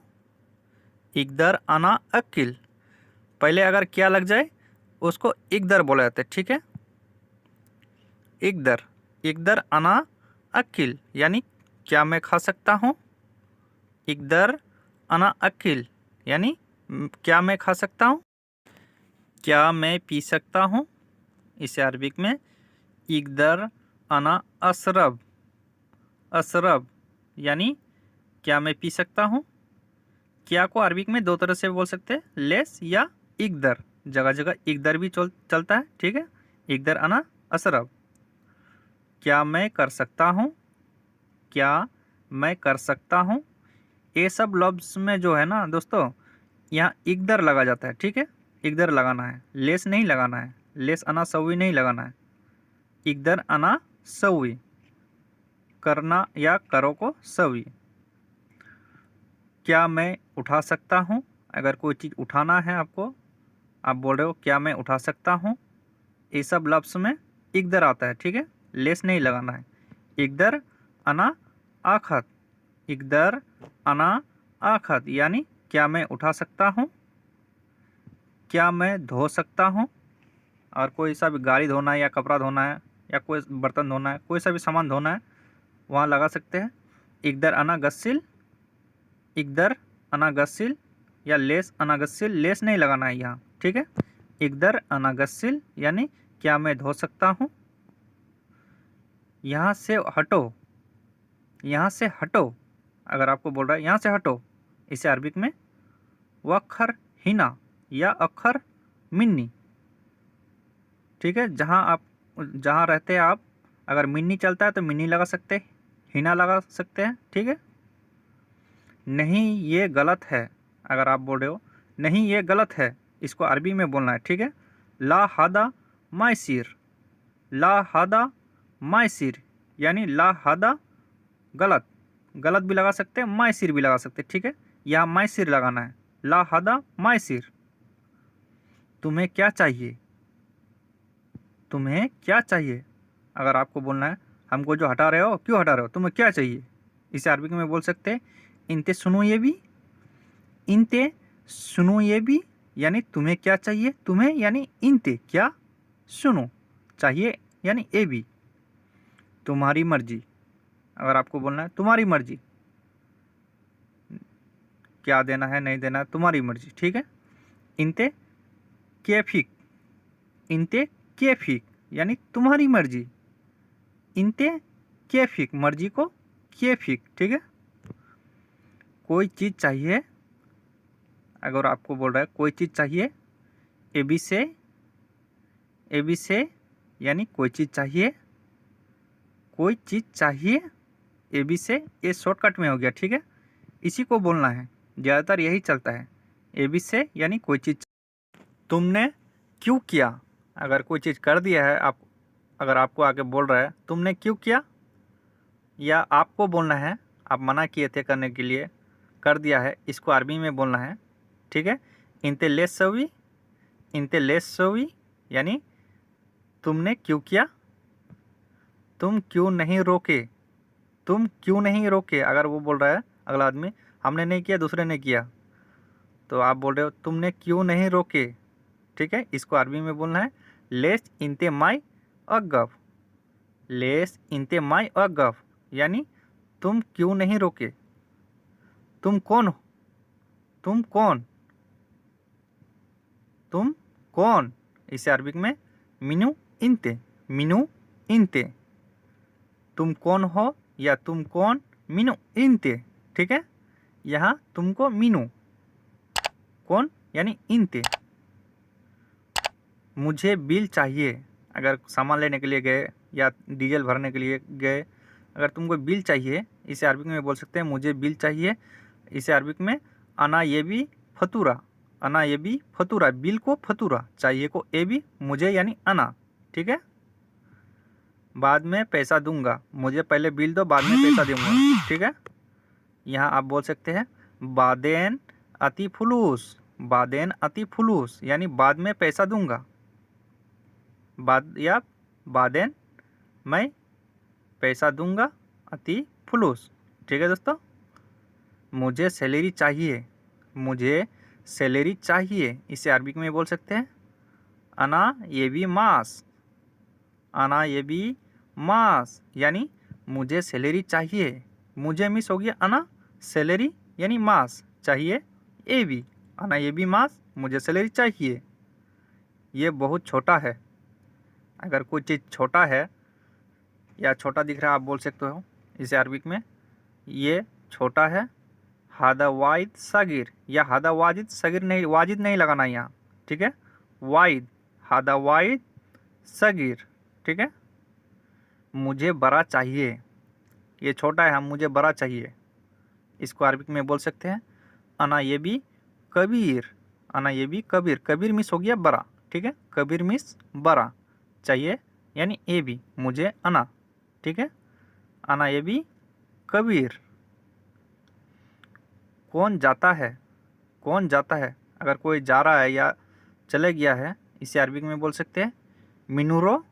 इकदर अना अकिल। पहले अगर क्या लग जाए उसको इकदर बोला जाता है, ठीक है। इकदर, इकदर अना अकिल यानी क्या मैं खा सकता हूँ, इकदर अना अकिल यानी क्या मैं खा सकता हूँ। क्या मैं पी सकता हूँ, इसे अरबिक में इकदर अना असरब, असरब यानी क्या मैं पी सकता हूँ। क्या को अरबिक में दो तरह से बोल सकते हैं, लेस या इकदर, जगह जगह इकदर भी चलता है, ठीक है। इकदर अना असरब। क्या मैं कर सकता हूँ, क्या मैं कर सकता हूँ। ये सब लफ्ज़ में जो है ना दोस्तों, यहाँ इकदर लगा जाता है, ठीक है। इकदर लगाना है, लेस नहीं लगाना है, लेस अना सवी नहीं लगाना है, इकदर अना सवी, करना या करो को सवी। क्या मैं उठा सकता हूँ, अगर कोई चीज़ उठाना है आपको, आप बोल रहे हो क्या मैं उठा सकता हूँ, ये सब लफ्ज़ में इकदर आता है, ठीक है। लेस नहीं लगाना है। इकदर अना आखत, इकदर अना आखत यानी क्या मैं उठा सकता हूँ। क्या मैं धो सकता हूँ, और कोई सा भी गाड़ी धोना है या कपड़ा धोना है या कोई बर्तन धोना है, कोई सा भी सामान धोना है, वहाँ लगा सकते हैं इकदर अना गस्सिल, इकदर अना गस्सिल या लेस अना गस्सिल, लेस नहीं लगाना है यहाँ, ठीक है। इकदर अना गस्सिल यानी क्या मैं धो सकता हूँ। यहाँ से हटो, यहाँ से हटो, अगर आपको बोल रहा है यहाँ से हटो, इसे अरबिक में वक्खर हिना या अखर मिन्नी, ठीक है। जहाँ रहते हैं आप, अगर मिन्नी चलता है तो मिन्नी लगा सकते हैं, हिना लगा सकते हैं, ठीक है। नहीं ये गलत है, अगर आप बोल रहे हो नहीं ये गलत है, इसको अरबी में बोलना है, ठीक है। ला हादा मायसिर, ला हादा मायसिर यानी ला हादा गलत, गलत भी लगा सकते हैं, मायसिर भी लगा सकते हैं, ठीक है। यहाँ मायसिर लगाना है, ला हादा मायसिर। तुम्हें क्या चाहिए, तुम्हें क्या चाहिए, अगर आपको बोलना है हमको जो हटा रहे हो क्यों हटा रहे हो, तुम्हें क्या चाहिए, इसे अरबी में बोल सकते हैं इनते सुनो ये भी, इनते सुनो ये भी यानी तुम्हें क्या चाहिए, तुम्हें यानी इनते क्या, सुनो चाहिए यानी ए भी। तुम्हारी मर्जी, अगर आपको बोलना है तुम्हारी मर्जी, क्या देना है नहीं देना है तुम्हारी मर्जी, ठीक है। इनते कैफिक, इनते कैफिक यानी तुम्हारी मर्जी, इनते कैफिक मर्जी को कैफिक, ठीक है। कोई चीज़ चाहिए, अगर आपको बोल रहा है कोई चीज़ चाहिए, ए बी से यानी कोई चीज़ चाहिए, कोई चीज़ चाहिए, ए बी से, ये शॉर्टकट में हो गया, ठीक है। इसी को बोलना है, ज़्यादातर यही चलता है, ए बी से यानी कोई चीज़। तुमने क्यों किया, अगर कोई चीज़ कर दिया है आप, अगर आपको आके बोल रहा है तुमने क्यों किया, या आपको बोलना है आप मना किए थे करने के लिए, कर दिया है, इसको अरबी में बोलना है, ठीक है। इनते लेस सवी, इनते लेस सवी यानी तुमने क्यों किया। तुम क्यों नहीं रोके, तुम क्यों नहीं रोके, अगर वो बोल रहा है अगला आदमी हमने नहीं किया दूसरे ने किया, तो आप बोल रहे हो तुमने क्यों नहीं रोके, ठीक है। इसको अरबी में बोलना है लेस इनते माई अगफ, लेस इनते माई अगफ यानी तुम क्यों नहीं रोके। तुम कौन हो, तुम कौन, तुम कौन, इसे अरबिक में मिनू इनते, मिनू इनते, तुम कौन हो या तुम कौन, मिनू इनते, ठीक है। यहाँ तुमको मिनू, कौन यानी इनते। मुझे बिल चाहिए, अगर सामान लेने के लिए गए या डीजल भरने के लिए गए, अगर तुमको बिल चाहिए, इसे अरबिक में बोल सकते हैं मुझे बिल चाहिए, इसे अरबिक में अना ये भी फतूरा, अना ये भी फतूरा, बिल को फतूरा, चाहिए को ए भी, मुझे यानी अना, ठीक है। बाद में पैसा दूंगा, मुझे पहले बिल दो बाद में पैसा दूंगा, ठीक है। यहाँ आप बोल सकते हैं बादेन अति फुलूस, बादेन अति फुलूस यानी बाद में पैसा दूंगा, बाद या बादेन मैं पैसा दूंगा, अति फुलूस। ठीक है दोस्तों। मुझे सैलरी चाहिए, मुझे सैलरी चाहिए, इसे अरबिक में बोल सकते हैं अना ये भी मास, अना ये भी मास यानी मुझे सैलरी चाहिए। मुझे मिस हो गया अना, सैलरी यानी मास चाहिए, ए भी अना ये भी मास, मुझे सैलरी चाहिए। ये बहुत छोटा है, अगर कोई चीज़ छोटा है या छोटा दिख रहा है आप बोल सकते हो इसे अरबिक में ये छोटा है। हादा वाइद सगीर या हादा वाजिद सगीर नहीं, वाजिद नहीं लगाना यहाँ। ठीक है, वाइद, हादा वाइद सगीर। ठीक है। मुझे बड़ा चाहिए, ये छोटा है, हम मुझे बड़ा चाहिए, इसको अरबिक में बोल सकते हैं अना ये भी कबीर, अना ये भी कबीर, कबीर मिस हो गया बड़ा। ठीक है, कबीर मिस बड़ा चाहिए यानी ए भी, मुझे अना। ठीक है, अना ये भी कबीर। कौन जाता है, कौन जाता है, अगर कोई जा रहा है या चले गया है इसे अरबिक में बोल सकते हैं मिनूरो,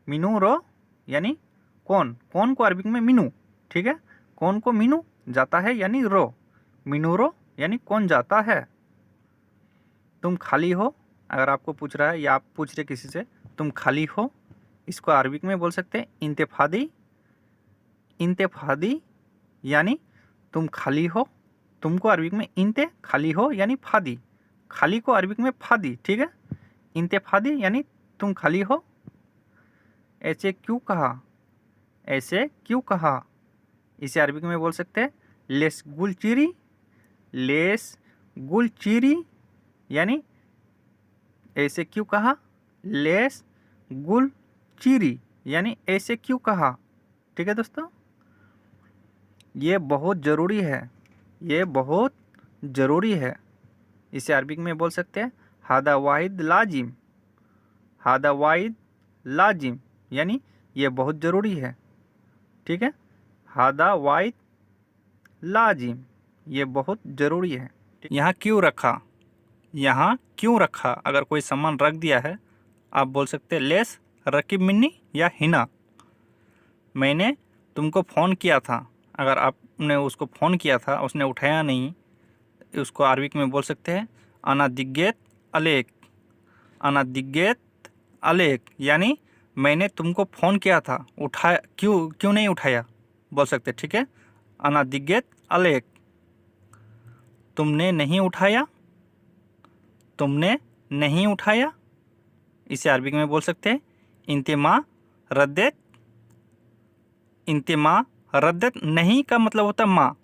मिनूरो यानी कौन, कौन को अरबिक में मिनू। ठीक है, कौन को मिनू जाता है यानी रो, मिनूरो यानी कौन जाता है। तुम खाली हो, अगर आपको पूछ रहा है या आप पूछ रहे किसी से तुम खाली हो, इसको अरबिक में बोल सकते हैं इंतेफादी, इंतेफादी यानी तुम खाली हो। तुमको अरबिक में इंते खाली हो यानी फादी, खाली को अरबिक में फादी। ठीक है, इंतेफादी यानी तुम खाली हो। ऐसे क्यों कहा, ऐसे क्यों कहा, इसे अरबिक में बोल सकते हैं लेस गुलचिरी, लेस गुलचिरी यानी ऐसे क्यों कहा, लेस गुलचिरी यानी ऐसे क्यों कहा। ठीक है दोस्तों। ये बहुत ज़रूरी है, ये बहुत ज़रूरी है, इसे अरबिक में बोल सकते हैं हादा वाहिद लाजिम, हादा वाहिद लाजिम यानी ये बहुत ज़रूरी है। ठीक है, हादा वाहिद लाजिम ये बहुत ज़रूरी है। यहाँ क्यों रखा, यहाँ क्यों रखा, अगर कोई सामान रख दिया है आप बोल सकते हैं लेस रकीब मिन्नी या हिना। मैंने तुमको फ़ोन किया था, अगर आपने उसको फ़ोन किया था उसने उठाया नहीं, उसको अरबिक में बोल सकते हैं अना दिग्गेत अलेक, अना दिग्गेत अलेक यानी मैंने तुमको फ़ोन किया था, उठाया क्यों नहीं उठाया बोल सकते। ठीक है, अना दिग्गेत अलेक, तुमने नहीं उठाया, तुमने नहीं उठाया, इसे अरबिक में बोल सकते हैं इंतिमा रद्दत, इंतिमा रद्दत नहीं का मतलब होता है माँ,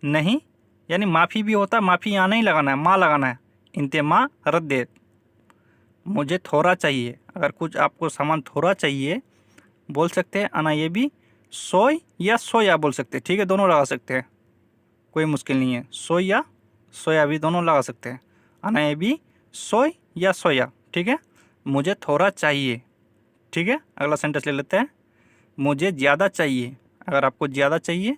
नहीं यानी माफ़ी भी होता है, माफ़ी यहाँ नहीं लगाना है, माँ लगाना है, इंतिमा रद्दत। मुझे थोड़ा चाहिए, अगर कुछ आपको सामान थोड़ा चाहिए बोल सकते हैं अना ये भी सोय या सोया बोल सकते हैं। ठीक है, दोनों लगा सकते हैं, कोई मुश्किल नहीं है, सोय या सोया भी दोनों लगा सकते हैं, अना ये भी सोय या सोया। ठीक है, मुझे थोड़ा चाहिए। ठीक है, अगला सेंटेंस ले लेते हैं मुझे ज़्यादा चाहिए, अगर आपको ज़्यादा चाहिए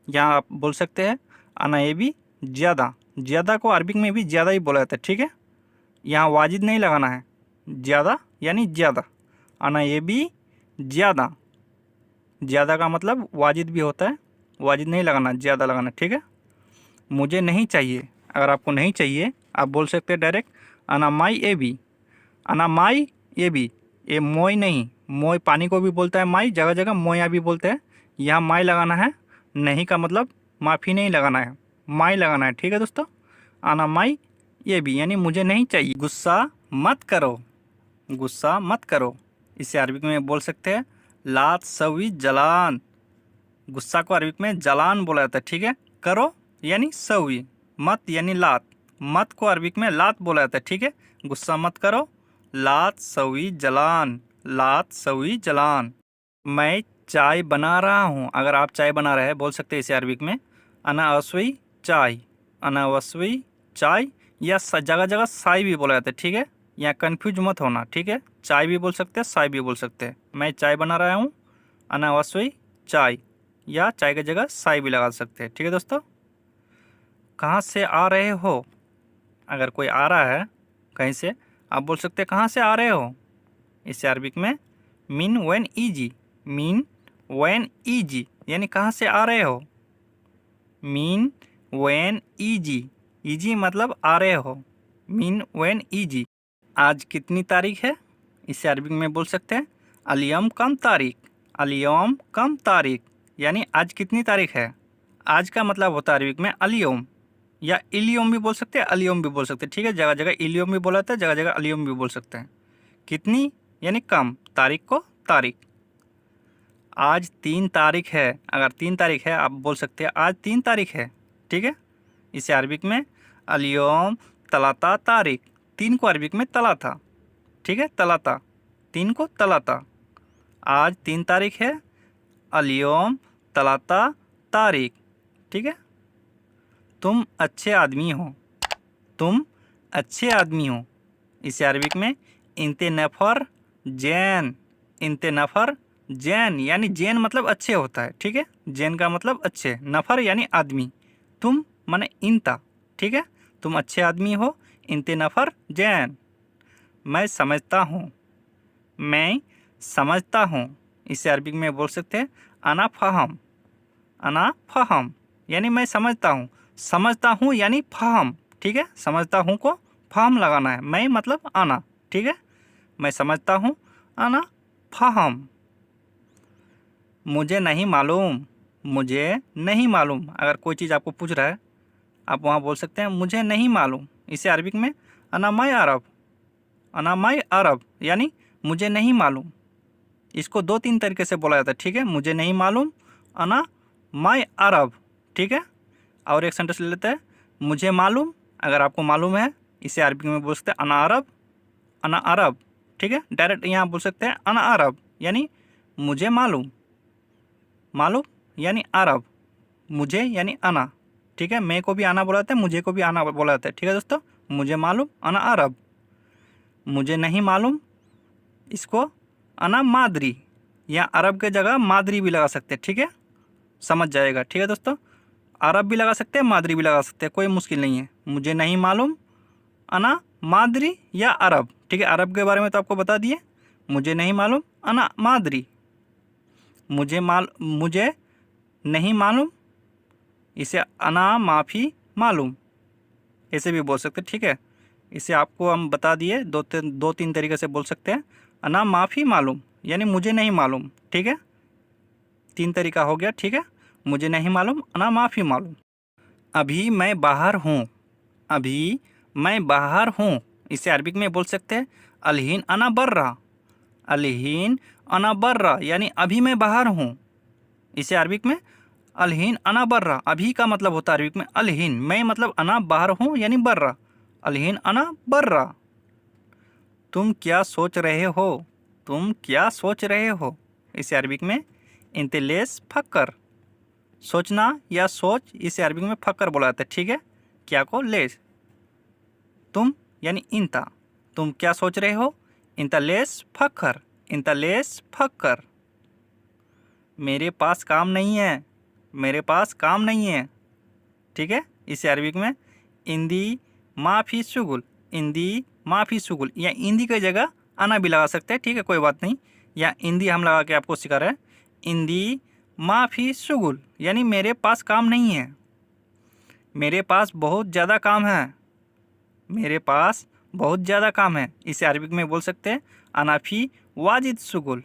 यहाँ आप बोल सकते हैं अना ये भी ज़्यादा, ज़्यादा को अरबिक में भी ज़्यादा ही बोला जाता है। ठीक है, यहाँ वाजिद नहीं लगाना है, ज़्यादा यानी ज़्यादा, अना ये भी ज़्यादा, ज़्यादा का मतलब वाजिद भी होता है, वाजिद नहीं लगाना, ज़्यादा लगाना। ठीक है, मुझे नहीं चाहिए, अगर आपको नहीं चाहिए आप बोल सकते हैं डायरेक्ट अना माई ए भी, अना माई ए भी, ये मोई नहीं, मोई पानी को भी बोलता है माई, जगह जगह मोया भी बोलते हैं, यहाँ माई लगाना है, नहीं का मतलब माफ़ी नहीं लगाना है, माई लगाना है। ठीक है दोस्तों, आना माई ये भी यानी मुझे नहीं चाहिए। गुस्सा मत करो, गुस्सा मत करो, इसे अरबिक में बोल सकते हैं लात सवी जलान, गुस्सा को अरबिक में जलान बोला जाता है। ठीक है, करो यानी सवी, मत यानी लात, मत को अरबिक में लात बोला जाता है। ठीक है, गुस्सा मत करो, लात सवी जलान, लात सवी जलान। मैं चाय बना रहा हूँ, अगर आप चाय बना रहे हैं बोल सकते हैं इसे अरबिक में अना असवी चाय, अना असवी चाय, या जगह जगह साई भी बोला जाता है। ठीक है, यहाँ कन्फ्यूज मत होना। ठीक है, चाय भी बोल सकते हैं, साई भी बोल सकते हैं। मैं चाय बना रहा हूँ, अना असवी चाय, या चाय की जगह साई भी लगा सकते हैं। ठीक है दोस्तों। कहाँ से आ रहे हो, अगर कोई आ रहा है कहीं से, आप बोल सकते हैं कहाँ से आ रहे हो। इससे अरबिक में mean when easy, mean when easy यानी कहाँ से आ रहे हो। मीन वेन ईजी, ईजी मतलब आ रहे हो, मीन वेन ईजी। आज कितनी तारीख है, इसे अरबिक में बोल सकते हैं अलियम कम तारीख, अलियम कम तारीख यानी आज कितनी तारीख है। आज का मतलब होता है अरबिक में अलियम, या इलियम भी बोल सकते हैं, अलियम भी बोल सकते हैं। ठीक है, जगह जगह इलियम भी बोला जाता है, जगह जगह अलियम भी बोल सकते हैं। कितनी यानी कम, तारीख को तारीख। आज 3 तारीख है, अगर 3 तारीख है आप बोल सकते हैं आज 3 तारीख है। ठीक है, इसे अरबिक में अलियम तलाता तारीख, 3 को अरबिक में तलाता। ठीक है, तलाता, 3 को तलाता। आज 3 तारीख है, अलियम तलाता तारीख। ठीक है। तुम अच्छे आदमी हो, तुम अच्छे आदमी हो, इसे अरबिक में इंते नफ़र जैन, इंते नफ़र जैन यानी जैन मतलब अच्छे होता है। ठीक है, जैन का मतलब अच्छे, नफ़र यानी आदमी, तुम माने इंता। ठीक है, तुम अच्छे आदमी हो, इंते नफ़र जैन। मैं समझता हूँ, मैं समझता हूँ, इसे अरबिक में बोल सकते हैं अना फ़हम, अना फ़हम यानी मैं समझता हूँ, समझता हूँ यानी फ़हम। ठीक है, समझता हूँ को फ़हम लगाना है, मैं मतलब आना। ठीक है, मैं समझता हूँ, आना फ़हम। मुझे नहीं मालूम, मुझे नहीं मालूम, अगर कोई चीज़ आपको पूछ रहा है आप वहाँ बोल सकते हैं मुझे नहीं मालूम। इसे अरबिक में अना माय अरब, अना माय अरब यानी मुझे नहीं मालूम। इसको 2-3 तरीके से बोला जाता है। ठीक है, मुझे नहीं मालूम, अना माय अरब। ठीक है, और एक सेंटेंस ले लेते हैं, मुझे मालूम, अगर आपको मालूम है इसे अरबी में बोल सकते हैं अना अरब, अना अरब। ठीक है, डायरेक्ट यहाँ बोल सकते हैं अना अरब यानी मुझे मालूम, मालूम यानी अरब, मुझे यानी अना। ठीक है, मैं को भी आना बोला जाता है, मुझे को भी आना बोला जाता है। ठीक है दोस्तों, मुझे मालूम, अना अरब। मुझे नहीं मालूम, इसको अना मादरी, या अरब के जगह मादरी भी लगा सकते हैं। ठीक है, समझ जाएगा। ठीक है दोस्तों, अरब भी लगा सकते हैं, मादरी भी लगा सकते हैं, कोई मुश्किल नहीं है। मुझे नहीं मालूम, अना मादरी या अरब। ठीक है, अरब के बारे में तो आपको बता दिए, मुझे नहीं मालूम, अना मादरी। मुझे नहीं मालूम, इसे अना माफ़ी मालूम ऐसे भी बोल सकते हैं। ठीक है, इसे आपको हम बता दिए, 2-3 तरीके से बोल सकते हैं। अना माफ़ी मालूम यानी मुझे नहीं मालूम। ठीक है, 3 तरीका हो गया। ठीक है, मुझे नहीं मालूम, अना माफ़ी मालूम। अभी मैं बाहर हूँ, अभी मैं बाहर हूँ, इसे अरबिक में बोल सकते हैं अलहीन अना बर्रा, अलहीन अना बर्रा यानी अभी मैं बाहर हूँ। इसे अरबिक में अलहीन अना बर्रा, अभी का मतलब होता है अरबिक में अलहीन, मैं मतलब अना बाहर हूँ यानी बर्रा, अलहीन अना बर्रा। तुम क्या सोच रहे हो, तुम क्या सोच रहे हो, इसे अरबिक में इंतलेस फक्कर, सोचना या सोच, इसे अरबिक में फक्कर बोला जाता है। ठीक है, क्या को लेस, तुम यानी इंता, तुम क्या सोच रहे हो, इंतलेस फक्कर, इंतलेस फक्कर। मेरे पास काम नहीं है, मेरे पास काम नहीं है। ठीक है, इसे अरबिक में इंदी माफ़ी शुगुल, इंदी माफ़ी शुगुल, या इंदी की जगह आना भी लगा सकते हैं। ठीक है, कोई बात नहीं, या इंदी हम लगा के आपको सिखा रहे हैं। इंदी माफ़ी शुगुल यानी मेरे पास काम नहीं है, मेरे पास बहुत ज़्यादा काम है, मेरे पास बहुत ज़्यादा काम है। इसे अरबिक में बोल सकते हैं अनाफ़ी वाजिद शुगुल,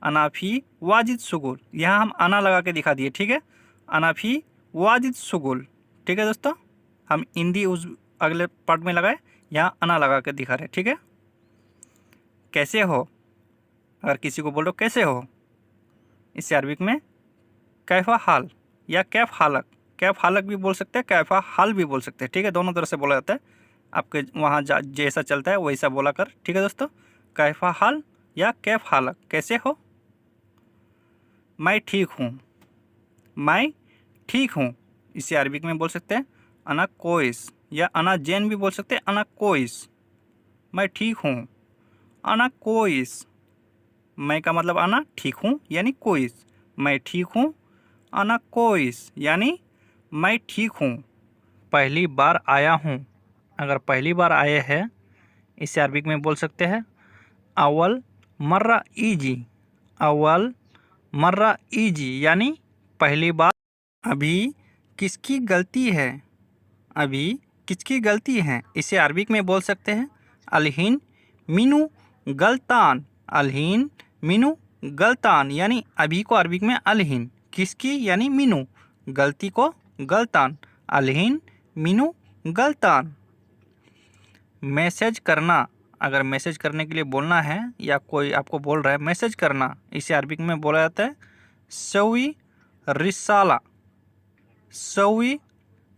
अनाफ़ी वाजिद शुगुल, यहाँ हम आना लगा के दिखा दिए। ठीक है, अनाफ़ी वाजिद शुगुल। ठीक है दोस्तों, हम हिंदी उस अगले पार्ट में लगाए, यहाँ आना लगा के दिखा रहे। ठीक है, कैसे हो, अगर किसी को बोलो कैसे हो, इसे अरबिक में कैफ़ा हाल या कैफ़ हालक, कैफ़ हालक भी बोल सकते हैं, कैफ़ा हाल भी बोल सकते हैं। ठीक है, दोनों तरह से बोला जाता है, आपके वहाँ जैसा चलता है वैसा बोला कर। ठीक है दोस्तों, कैफ़ा हाल या कैफ़ हालक, कैसे हो। मैं ठीक हूँ, मैं ठीक हूँ, इसे अरबिक में बोल सकते हैं अना कोइस, या अना जैन भी बोल सकते हैं अना कोइस। मैं ठीक हूँ, अना कोइस, मैं का मतलब अना ठीक हूँ यानी कोइस, मैं ठीक हूँ, अना कोइस यानी मैं ठीक हूँ। पहली बार आया हूँ, अगर पहली बार आए हैं इसे अरबिक में बोल सकते हैं अव्वल मर्रा इजी। अव्वल मर्रा इजी यानी पहली बार। अभी किसकी गलती है, अभी किसकी गलती है इसे अरबिक में बोल सकते हैं अलहीन मीनू गलतान। अलहीन मीनू गलतान यानी अभी को अरबिक में अलहीन, किसकी यानी मीनू, गलती को गलतान, अलहीन मीनू गलतान। मैसेज करना, अगर मैसेज करने के लिए बोलना है या कोई आपको बोल रहा है मैसेज करना, इसे अरबिक में बोला जाता है सवी रिसाला। सवी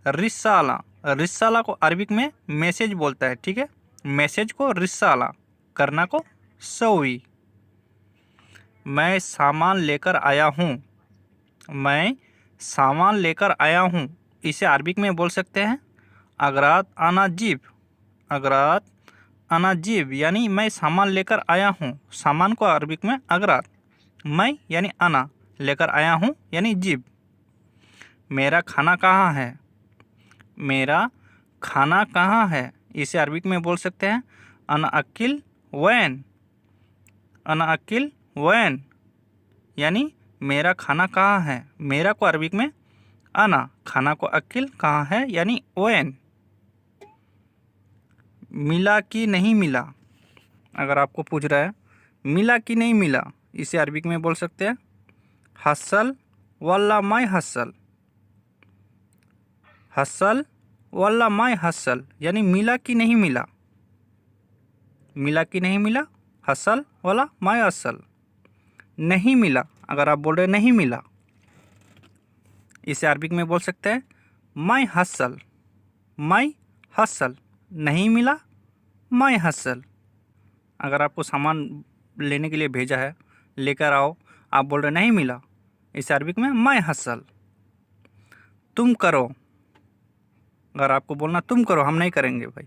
रिसाला, रिसाला को अरबिक में मैसेज बोलता है, ठीक है। मैसेज को रिसाला, करना को सवी। मैं सामान लेकर आया हूँ, मैं सामान लेकर आया हूँ, इसे अरबिक में बोल सकते हैं अगरात आना जीब। अगरात आना जीब यानी मैं सामान लेकर आया हूँ, सामान को अरबिक में अगरात, मैं यानी आना, लेकर आया हूँ यानी जीब। मेरा खाना कहाँ है, मेरा खाना कहाँ है, इसे अरबिक में बोल सकते हैं अना अकिल वैन। अना अकिल वैन यानी मेरा खाना कहाँ है, मेरा को अरबिक में अना, खाना को अकिल कहाँ है यानी वैन। मिला कि नहीं मिला, अगर आपको पूछ रहा है मिला कि नहीं मिला, इसे अरबिक में बोल सकते हैं हसल वल्ला माय हसल। हसल वल्ला माय हसल यानी मिला कि नहीं मिला, मिला कि नहीं मिला, हसल वाला माय हसल। नहीं मिला, अगर आप बोल रहे नहीं मिला, इसे अरबिक में बोल सकते हैं माय हसल। माय हसल, नहीं मिला माय हसल। अगर आपको सामान लेने के लिए भेजा है लेकर आओ, आप बोल रहे नहीं मिला, इसे अरबिक में माय हसल। तुम करो, अगर आपको बोलना तुम करो, हम नहीं करेंगे भाई,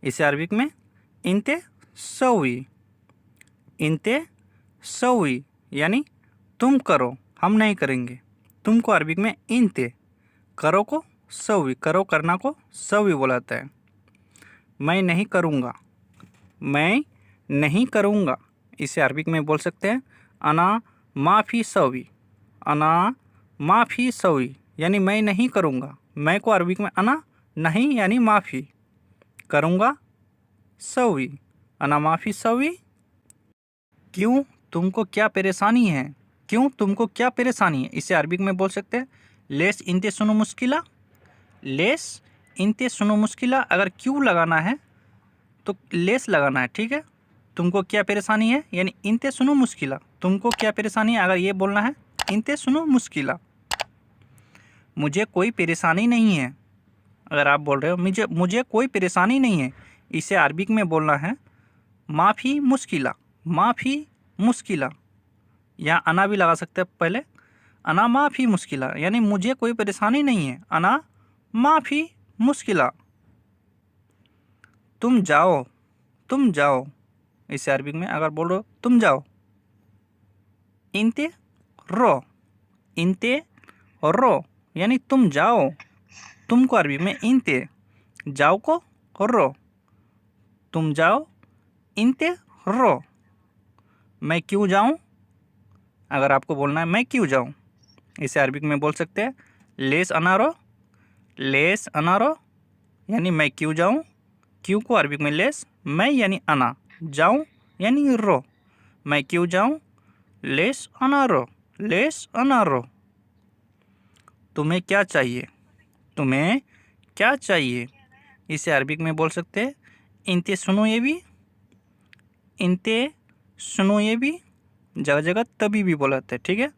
इसे अरबिक में इंते सवी। इंते सवी यानी तुम करो हम नहीं करेंगे, तुम को अरबिक में इंते, करो को सवी, करो करना को सवी बोलाता है। मैं नहीं करूँगा, मैं नहीं करूँगा, इसे अरबिक में बोल सकते हैं अना माफ़ी सवी। अना माफ़ी सवी यानी मैं नहीं करूँगा, मैं को अरबिक में अना नहीं यानी माफ़ी, करूँगा सवी, अना माफ़ी सवी। क्यों, तुमको क्या परेशानी है, क्यों तुमको क्या परेशानी है, इसे अरबिक में बोल सकते हैं लेस इंते सुनो मुश्किला। लेस इंते सुनो मुश्किला, अगर क्यों लगाना है तो लेस लगाना है, ठीक है। तुमको क्या परेशानी है यानी इंते सुनो मुश्किला, तुमको क्या परेशानी है, अगर ये बोलना है इंते सुनो मुश्किला। मुझे कोई परेशानी नहीं है, अगर आप बोल रहे हो मुझे कोई परेशानी नहीं है, इसे अरबिक में बोलना है माफ़ी मुश्किला। माफ़ी मुश्किला, यहाँ अना भी लगा सकते हैं पहले, अना माफ़ी मुश्किला यानी मुझे कोई परेशानी नहीं है, अना माफ़ी मुश्किला। तुम जाओ, तुम जाओ, इसे अरबिक में अगर बोल रहे हो तुम जाओ, इंते रो। इंते रो यानी तुम जाओ, तुमको अरबी में इंते, जाओ को रो, तुम जाओ इंते रो। मैं क्यों जाऊं, अगर आपको बोलना है मैं क्यों जाऊं, इसे अरबिक में बोल सकते हैं लेस अनारो। लेस अनारो यानी मैं क्यों जाऊं, क्यों को अरबिक में लेस, मैं यानी अना, जाऊं यानी रो, मैं क्यों जाऊं लेस अनारो। लेस अनारो। तुम्हें क्या चाहिए, तुम्हें क्या चाहिए, इसे अरबिक में बोल सकते हैं इंते सुनो ये भी। इंते सुनो ये भी जगह जगह तभी भी बोलाते हैं, ठीक है।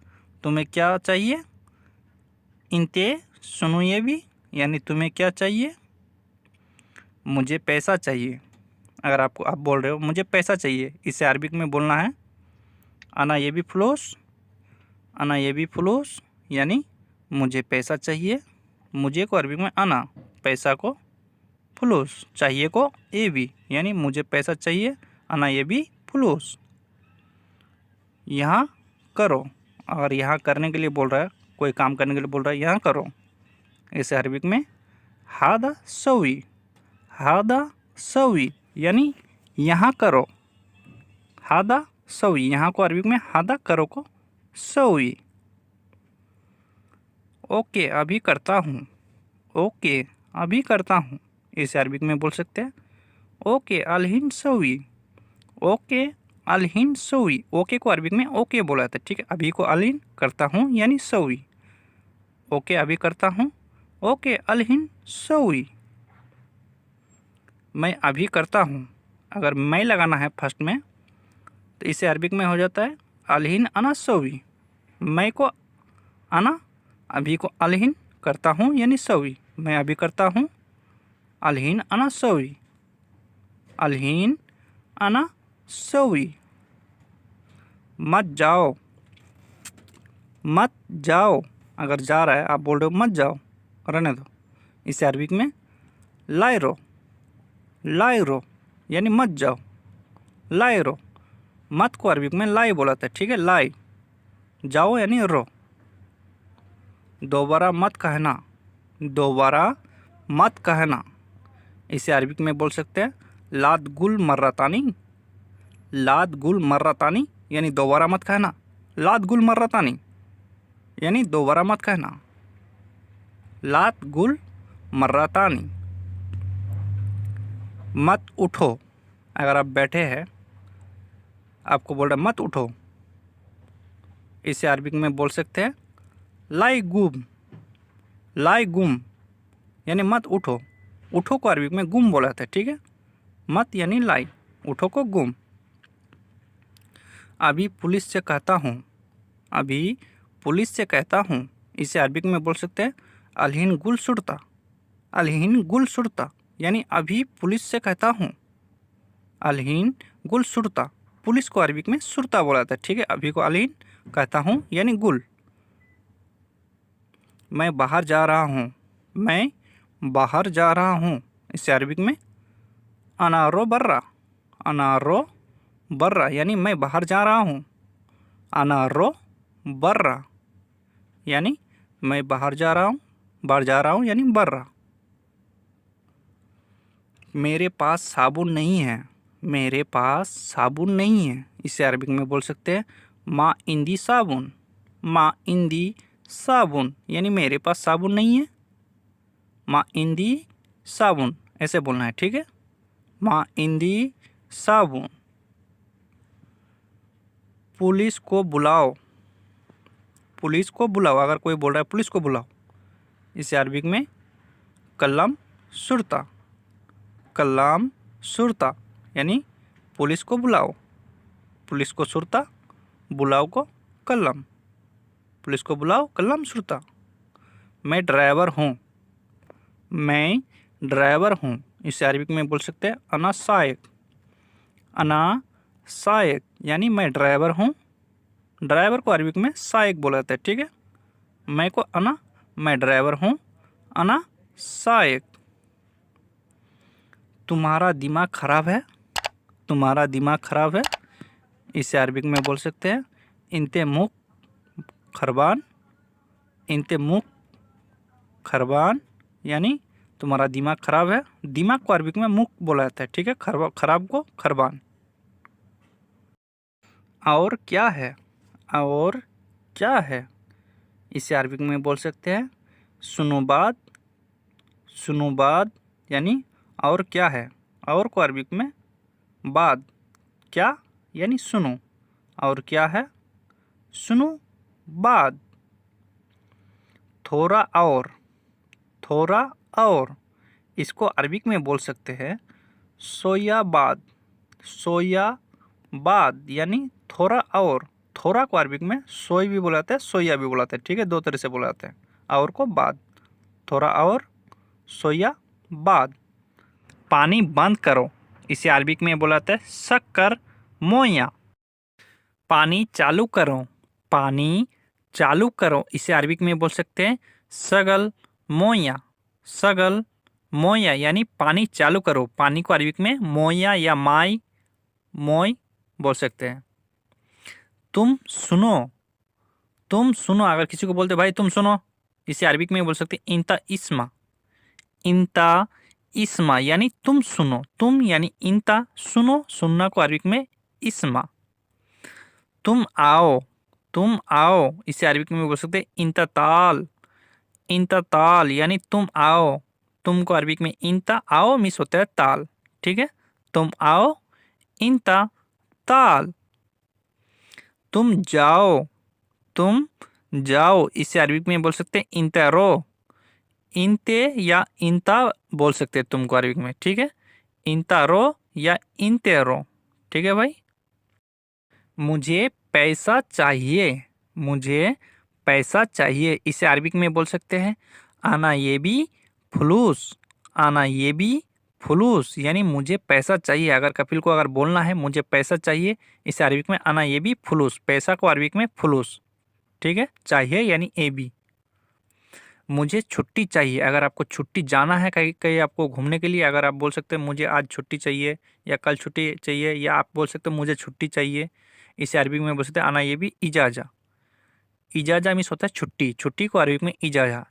तुम्हें क्या चाहिए, इंते सुनो ये भी यानी तुम्हें क्या चाहिए। मुझे पैसा चाहिए, अगर आप बोल रहे हो मुझे पैसा चाहिए, इसे अरबिक में बोलना है अना ये भी फ्लोस। अना ये भी फ्लोस यानी मुझे पैसा चाहिए, मुझे को अरबिक में अना, पैसा को फ्लूस, चाहिए को ए भी यानी मुझे पैसा चाहिए, अना ये भी फ्लूस। यहाँ करो, और यहाँ करने के लिए बोल रहा है, कोई काम करने के लिए बोल रहा है, यहाँ करो, इसे अरबिक में हादा सवी, हादा सवी यानी यहाँ करो, हादा सवी, यहाँ को अरबिक में हादा करो को सवी। ओके अभी करता हूँ, ओके अभी करता हूँ, इसे अरबिक में बोल सकते हैं ओके अलहिन सवी, ओके अलहिन सवी। ओके को अरबिक में ओके बोला जाता है, ठीक है। अभी को अलहिन करता हूँ यानी सवी, ओके अभी करता हूँ, ओके अलहिन सवी। मैं अभी करता हूँ, अगर मैं लगाना है फर्स्ट में तो इसे अरबिक में हो जाता है अलहिन अना सवी। मैं को अना, अभी को अलहिन करता हूँ यानी सवी, मैं अभी करता हूँ अलहिन अना सवी, अलहिन अना सवी। मत जाओ, मत जाओ, अगर जा रहा है आप बोल रहे हो मत जाओ, रहने दो, इसे अरबिक में लायरो, लायरो यानी मत जाओ, लायरो। मत को अरबिक में लाई बोला था, ठीक है, लाई। जाओ यानी रो। दोबारा मत कहना, दोबारा मत कहना, इसे अरबिक में बोल सकते हैं लाद गुल मर्रतानी, लाद गुल मर्रतानी यानी दोबारा मत कहना, लाद गुल मर्रतानी यानी दोबारा मत कहना, लाद गुल मर्रतानी। मत उठो, अगर आप बैठे हैं आपको बोल रहा मत उठो, इसे अरबिक में बोल सकते हैं लाई गुम, लाई गुम यानी मत उठो। उठो को अरबिक में गुम बोला था, ठीक है, मत यानी लाई, उठो को गुम। अभी पुलिस से कहता हूँ, अभी पुलिस से कहता हूँ, इसे अरबिक में बोल सकते हैं अलहिन गुल सुरता, अलहिन गुल सुरता यानी अभी पुलिस से कहता हूँ, अलहिन गुल सुरता। पुलिस को अरबिक में सुरता बोला था, ठीक है, अभी को अलहिन कहता हूँ यानी गुल। मैं बाहर जा रहा हूँ, मैं बाहर जा रहा हूँ, इसे अरबिक में अनारो बर्रा, अनारो बर्रा यानी मैं बाहर जा रहा हूँ, अनारो बर्रा यानी मैं बाहर जा रहा हूँ, बाहर जा रहा हूँ यानी बर्रा। मेरे पास साबुन नहीं है, मेरे पास साबुन नहीं है, इसे अरबिक में बोल सकते हैं माँ इंदी साबुन, माँ इंदी साबुन यानी मेरे पास साबुन नहीं है, माँ इंदी साबुन ऐसे बोलना है, ठीक है, माँ इंदी साबुन। पुलिस को बुलाओ, पुलिस को बुलाओ, अगर कोई बोल रहा है पुलिस को बुलाओ, इसे अरबिक में कल्लम सुरता, कल्लाम सुरता यानी पुलिस को बुलाओ, पुलिस को सुरता, बुलाओ को कल्लम, पुलिस को बुलाओ कल्लम सुरता। मैं ड्राइवर हूँ, मैं ड्राइवर हूँ, इसे अरबिक में बोल सकते हैं अना सायक, अना सायक यानी मैं ड्राइवर हूँ। ड्राइवर को अरबिक में सायक बोला जाता है, ठीक है, मैं को अना, मैं ड्राइवर हूँ, अना सायक। तुम्हारा दिमाग खराब है, तुम्हारा दिमाग खराब है, इसे अरबिक में बोल सकते हैं इनते मुख खरबान, इनते मुख खरबान यानी तुम्हारा दिमाग खराब है। दिमाग को अरबिक में मुख बोला जाता है, ठीक है, खराब को खरबान। और क्या है, और क्या है, इसे अरबिक में बोल सकते हैं सुनो बात, सुनो बात यानी और क्या है। और को अरबिक में बाद, क्या यानी सुनो, और क्या है सुनो बाद। थोड़ा और, थोड़ा और, इसको अरबिक में बोल सकते हैं सोया बाद, सोया बाद यानी थोड़ा और। थोड़ा को अरबिक में सोई भी बुलाते हैं, सोया भी बुलाते हैं, ठीक है, दो तरह से बुलाते हैं। और को बाद, थोड़ा और, सोया बाद। पानी बंद करो, इसे अरबिक में बुलाते हैं शक्कर मोया। पानी चालू करो, पानी चालू करो, इसे अरबिक में बोल सकते हैं सगल मोया, सगल मोया यानी पानी चालू करो। पानी को अरबिक में मोया या माई, मोय बोल सकते हैं। तुम सुनो, तुम सुनो, अगर किसी को बोलते भाई तुम सुनो, इसे अरबिक में बोल सकते इंता इस्मा। इंता इस्मा यानी तुम सुनो, तुम यानी इंता, सुनो, सुनना को अरबिक में इस्मा। तुम आओ, तुम आओ, इसे अरबिक में बोल सकते इंता ताल। इंता ताल यानी तुम आओ, तुम को अरबिक में इंता, आओ मिस होता है ताल। ठीक है, तुम आओ इंता ताल। तुम जाओ, तुम जाओ, इसे अरबिक में बोल सकते हैं इंता रो। इंते या इंता बोल सकते हैं तुमको अरबिक में। ठीक है, इंता रो या इंते रो। ठीक है भाई। मुझे पैसा चाहिए, मुझे पैसा चाहिए, इसे अरबिक में बोल सकते हैं आना ये भी फुलूस। आना ये भी फुलूस यानी मुझे पैसा चाहिए। अगर कपिल को अगर बोलना है मुझे पैसा चाहिए, इसे अरबिक में आना ये भी फुलूस, पैसा को अरबिक में फुलूस। ठीक है, चाहिए यानी ए बी। मुझे छुट्टी चाहिए, अगर आपको छुट्टी जाना है कहीं कहीं आपको घूमने के लिए, अगर आप बोल सकते हैं मुझे आज छुट्टी चाहिए या कल छुट्टी चाहिए, या आप बोल सकते हो मुझे छुट्टी चाहिए, इसे अरबी में बोल सकते हैं आना ये भी इजाजा। इजाजा मीन्स होता है छुट्टी, छुट्टी को अरबी में इजाजा।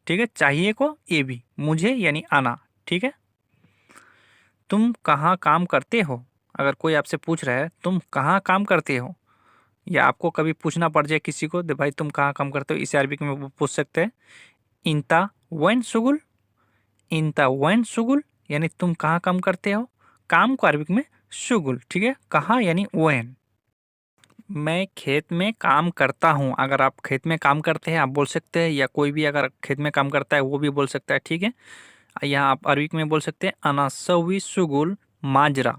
ठीक है, चाहिए को ये भी, मुझे यानी आना। ठीक है, तुम कहाँ काम करते हो, अगर कोई आपसे पूछ रहा है तुम कहाँ काम करते हो, या आपको कभी पूछना पड़ जाए किसी को दे भाई तुम कहाँ काम करते हो, इसे अरबी में वो पूछ सकते हैं इंता वन शुगुल। इंता वन शुगुल यानी तुम कहाँ काम करते हो, काम को अरबिक में शुगुल। ठीक है, कहाँ यानी वन। मैं खेत में काम करता हूँ, अगर आप खेत में काम करते हैं आप बोल सकते हैं, या कोई भी अगर खेत में काम करता है वो भी बोल सकता है। ठीक है, यहाँ आप अरबिक में बोल सकते हैं अना सवी शुगुल माजरा।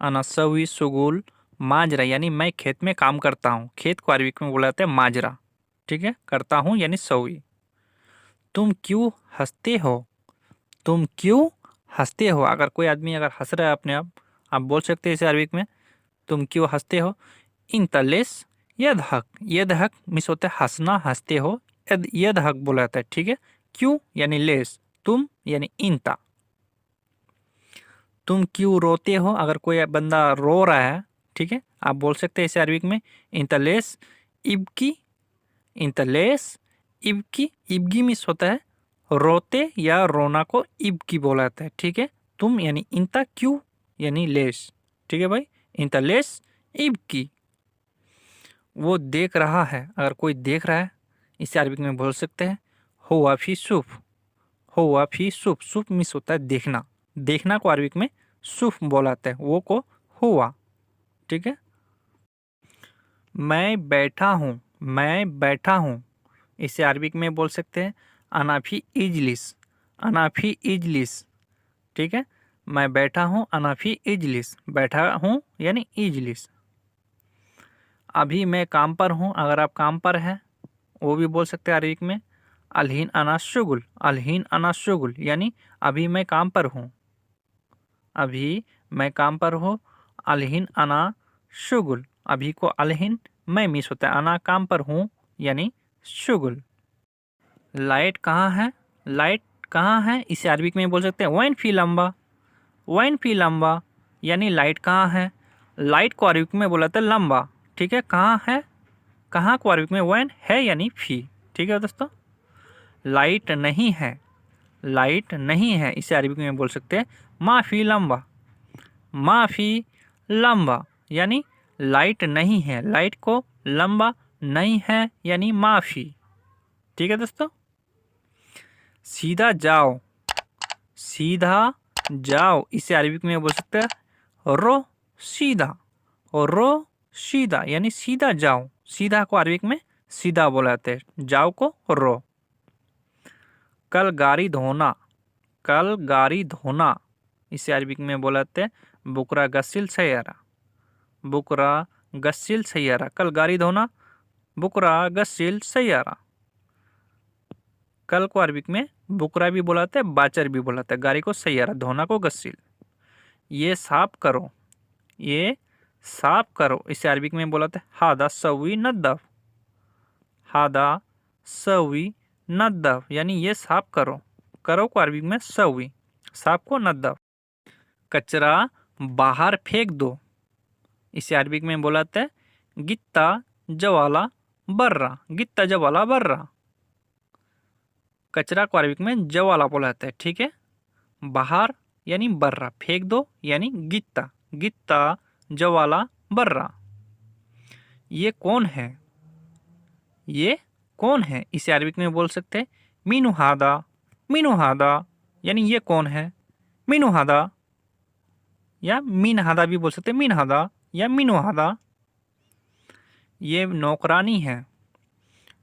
अना सवी शुगुल माजरा यानी मैं खेत में काम करता हूँ, खेत को अरबिक में बोला जाता है माजरा। ठीक है, करता हूँ यानी सवी। तुम क्यों हंसते हो, तुम क्यों हंसते हो, अगर कोई आदमी अगर हंस रहा है अपने आप बोल सकते हैं इसे अरबिक में तुम क्यों हंसते हो। इंतलेस यदहक, यदहक मिस होता है हंसना, हंसते हो, यदहक बोला जाता है। ठीक है, क्यों यानी लेस, तुम यानी इंता। तुम क्यों रोते हो, अगर कोई बंदा रो रहा है, ठीक है, आप बोल सकते हैं इसे अरबिक में इंतलेस इबकी। इंतलेस इबकी, इबगी मिस होता है रोते या रोना को इबकी बोला जाता है। ठीक है, तुम यानी इंता, क्यों यानी लेस। ठीक है भाई, इंता लेस इबकी। वो देख रहा है, अगर कोई देख रहा है इसे अरबिक में बोल सकते हैं हुआ फी सुफ। हुआ फी सुफ, सुफ मिस होता है देखना, देखना को अरबिक में सुफ बोला जाता है, वो को हुआ। ठीक है, मैं बैठा हूँ, मैं बैठा हूँ, इसे अरबिक में बोल सकते हैं अनाफी इजलिस। अनाफी इजलिस। ठीक है, मैं बैठा हूँ अनाफी इजलिस, बैठा हूँ यानी इजलिस। अभी मैं काम पर हूँ, अगर आप काम पर हैं वो भी बोल सकते हैं अरबिक में अलहीन अना शुगुल। अलहीन अना शुगुल यानी अभी मैं काम पर हूँ, अभी मैं काम पर हूँ, अलहीन अना शुगुल, अभी को अलहीन मैं मिस होता है, अना काम पर हूँ यानी शुगुल। लाइट कहाँ है, लाइट कहाँ है, इसे अरबिक में बोल सकते हैं वैन फी लंबा। वैन फी लंबा यानी लाइट कहाँ है, लाइट को अरबिक में बोला था लंबा। ठीक है, कहाँ है, कहाँ को अरबिक में वैन है यानी फी। ठीक है दोस्तों, लाइट नहीं है, लाइट नहीं है, इसे अरबिक में बोल सकते हैं माफ़ी लंबा। माफ़ी लंबा यानी लाइट नहीं है, लाइट को लंबा नहीं है यानी माफ़ी। ठीक है दोस्तों, सीधा जाओ, सीधा जाओ, इसे अरबिक में बोल सकते हैं रो सीधा। और रो सीधा यानी सीधा जाओ, सीधा को अरबिक में सीधा बोला जाता है, जाओ को रो। कल गाड़ी धोना, कल गाड़ी धोना, इसे अरबिक में बोला जाता है बुकरा गसिल सैयारा। बुकरा गसिल सैयारा, कल गाड़ी धोना बुकरा गसिल सैयारा। कल को अरबिक में बुकरा भी बोला जाता है, बाचर भी बोला जाता है, गाड़ी को सैयारा, धोना को गसिल। ये साफ करो, ये साफ करो, इसे अरबिक में बोला जाता है हादा सवी नद्दफ। हादा सवी नद्दफ यानी ये साफ करो, करो को अरबिक में सवी, साफ को नद्दफ। कचरा बाहर फेंक दो, इसे अरबिक में बोला जाता है गित्ता जवाला बर्रा, गित्ता जवाला बर्रा। कचरा को अरबिक में जवाला बोला जाता है, ठीक है। बाहर यानी बर्रा, फेंक दो यानी गित्ता, गित्ता जवाला बर्रा। ये कौन है, ये कौन है, इसे अरबिक में बोल सकते हैं मीनू हादा, मीनू हादा यानी ये कौन है, मीनू हादा, या मीन हादा भी बोल सकते हैं, मीन हादा या मीनू हादा। ये नौकरानी है,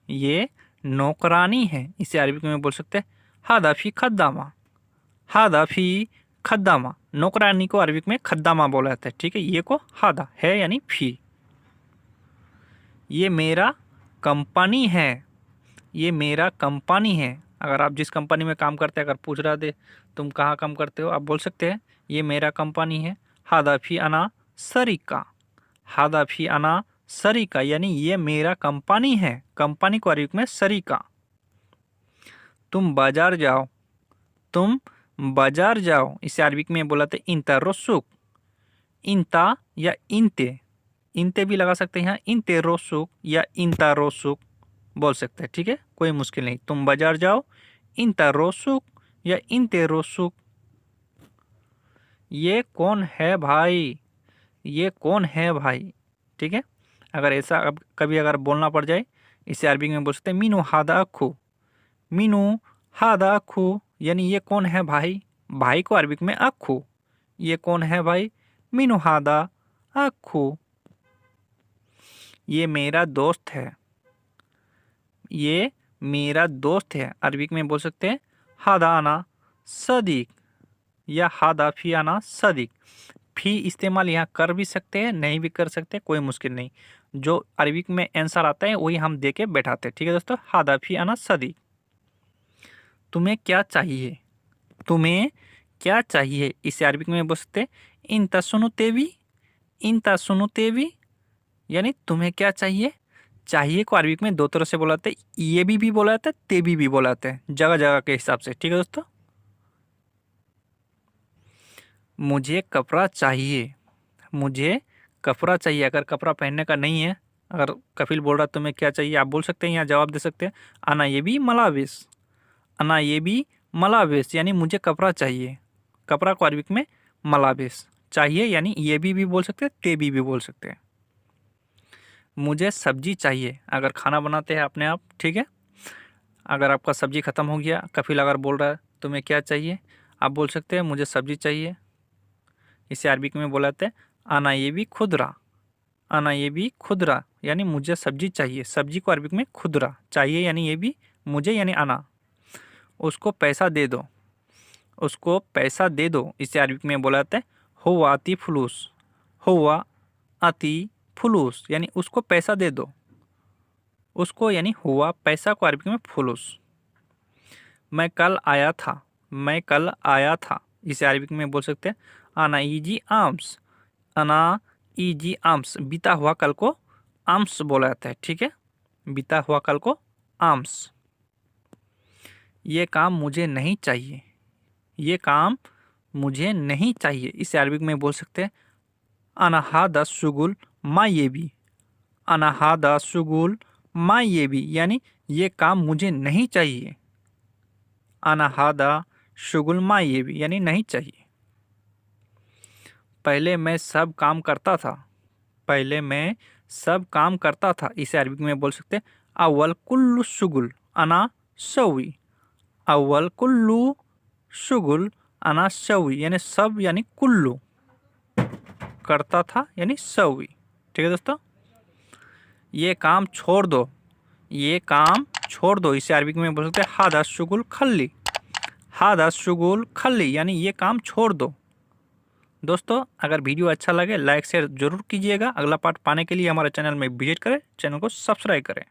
ये नौकरानी है, इसे अरबिक में बोल सकते हैं हादा फी खद्दामा, हादा फी खद्दामा। नौकरानी को अरबिक में खद्दामा बोला जाता है, ठीक है। ये को हादा है यानी फी। ये मेरा कंपनी है, ये मेरा कंपनी है। अगर आप जिस कंपनी में काम करते हैं, अगर पूछ रहा दे तुम कहाँ काम करते हो, आप बोल सकते हैं ये मेरा कंपनी है। हादा फी अना सरीका, हादा फी अना सरीका यानी ये मेरा कंपनी है। कंपनी को अरबिक में सरीका। तुम बाजार जाओ, तुम बाजार जाओ, इसे अरबिक में बोलाते इंता रोसुक, इंता या इंते, इंते भी लगा सकते हैं यहाँ, इंते रोसुक या इंता रोसुक बोल सकते हैं, ठीक है, कोई मुश्किल नहीं। तुम बाजार जाओ, इंता रोसुक या इंते रोसुक। ये कौन है भाई, ये कौन है भाई, ठीक है। अगर ऐसा कभी अगर बोलना पड़ जाए, इसे अरबी में बोल सकते हैं मीनू हादा अखू, मीनू हादा अखू यानी ये कौन है भाई, भाई को अरबिक में अखू, ये कौन है भाई, मीनू हादा अखू। ये मेरा दोस्त है, ये मेरा दोस्त है, अरबिक में बोल सकते हैं हादा आना सदीक या हादा फी आना सदीक। फी इस्तेमाल यहाँ कर भी सकते हैं, नहीं भी कर सकते, कोई मुश्किल नहीं। जो अरबिक में आंसर आता है वही हम दे के बैठाते हैं, ठीक है दोस्तों। हादा फी आना सदीक। तुम्हें क्या चाहिए, तुम्हें क्या चाहिए, इसे अरबिक में बोल सकते हैं इंता सुनु तेवी, इंता सुनु तेवी यानी तुम्हें क्या चाहिए। चाहिए को अरबिक में दो तरह से बोलाते हैं, ये भी बोला जाता है, तेबी भी बोला जाता है, जगह जगह के हिसाब से, ठीक है दोस्तों। मुझे कपड़ा चाहिए, मुझे कपड़ा चाहिए। अगर कपड़ा पहनने का नहीं है, अगर कफिल बोल रहा तुम्हें क्या चाहिए, आप बोल सकते हैं, यहाँ जवाब दे सकते हैं अना ये भी मलाविस, अना ये भी मलाविस यानी मुझे कपड़ा चाहिए। कपड़ा को अरबिक में मलाविस चाहिए यानी ये भी बोल सकते हैं, तेबी भी बोल सकते हैं। मुझे सब्जी चाहिए, अगर खाना बनाते हैं अपने आप, ठीक है। अगर आपका सब्जी ख़त्म हो गया, कफिल अगर बोल रहा है तुम्हें क्या चाहिए, आप बोल सकते हैं मुझे सब्जी चाहिए। इसे अरबिक में बोलाते हैं आना ये भी खुदरा, आना ये भी खुदरा यानी मुझे सब्जी चाहिए। सब्जी को अरबिक में खुदरा चाहिए यानी ये भी मुझे यानी आना। उसको पैसा दे दो, उसको पैसा दे दो, इसे अरबिक में बोलाते हैं हुआ आती फुलूस, हुआ आती फुलूस यानी उसको पैसा दे दो, उसको यानी हुआ, पैसा को अरबी में फुलूस। मैं कल आया था, मैं कल आया था, इसे अरबी में बोल सकते हैं आना ईजी आम्स, आना ईजी आम्स। बीता हुआ कल को आम्स बोला जाता है, ठीक है, बीता हुआ कल को आम्स। ये काम मुझे नहीं चाहिए, ये काम मुझे नहीं चाहिए, इसे अरबी में बोल सकते हैं आना हादा शुगुल मा ये भी, अना हादा शुगुल मा ये भी यानी ये काम मुझे नहीं चाहिए। अना हादा शुगुल मा ये भी यानी नहीं चाहिए। पहले मैं सब काम करता था, पहले मैं सब काम करता था, इसे अरबी में बोल सकते हैं अव्वल कुल्लु शुगुल अना शवी, अव्वल कुल्लु शुगुल अना शवी यानी सब यानी कुल्लू, करता था यानी शवी, ठीक है दोस्तों। ये काम छोड़ दो, ये काम छोड़ दो, इसे अरबी में बोल सकते हैं हादा शुगुल खल्ली, हादा शुगुल खल्ली यानी ये काम छोड़ दो। दोस्तों अगर वीडियो अच्छा लगे लाइक शेयर जरूर कीजिएगा। अगला पार्ट पाने के लिए हमारे चैनल में विजिट करें, चैनल को सब्सक्राइब करें।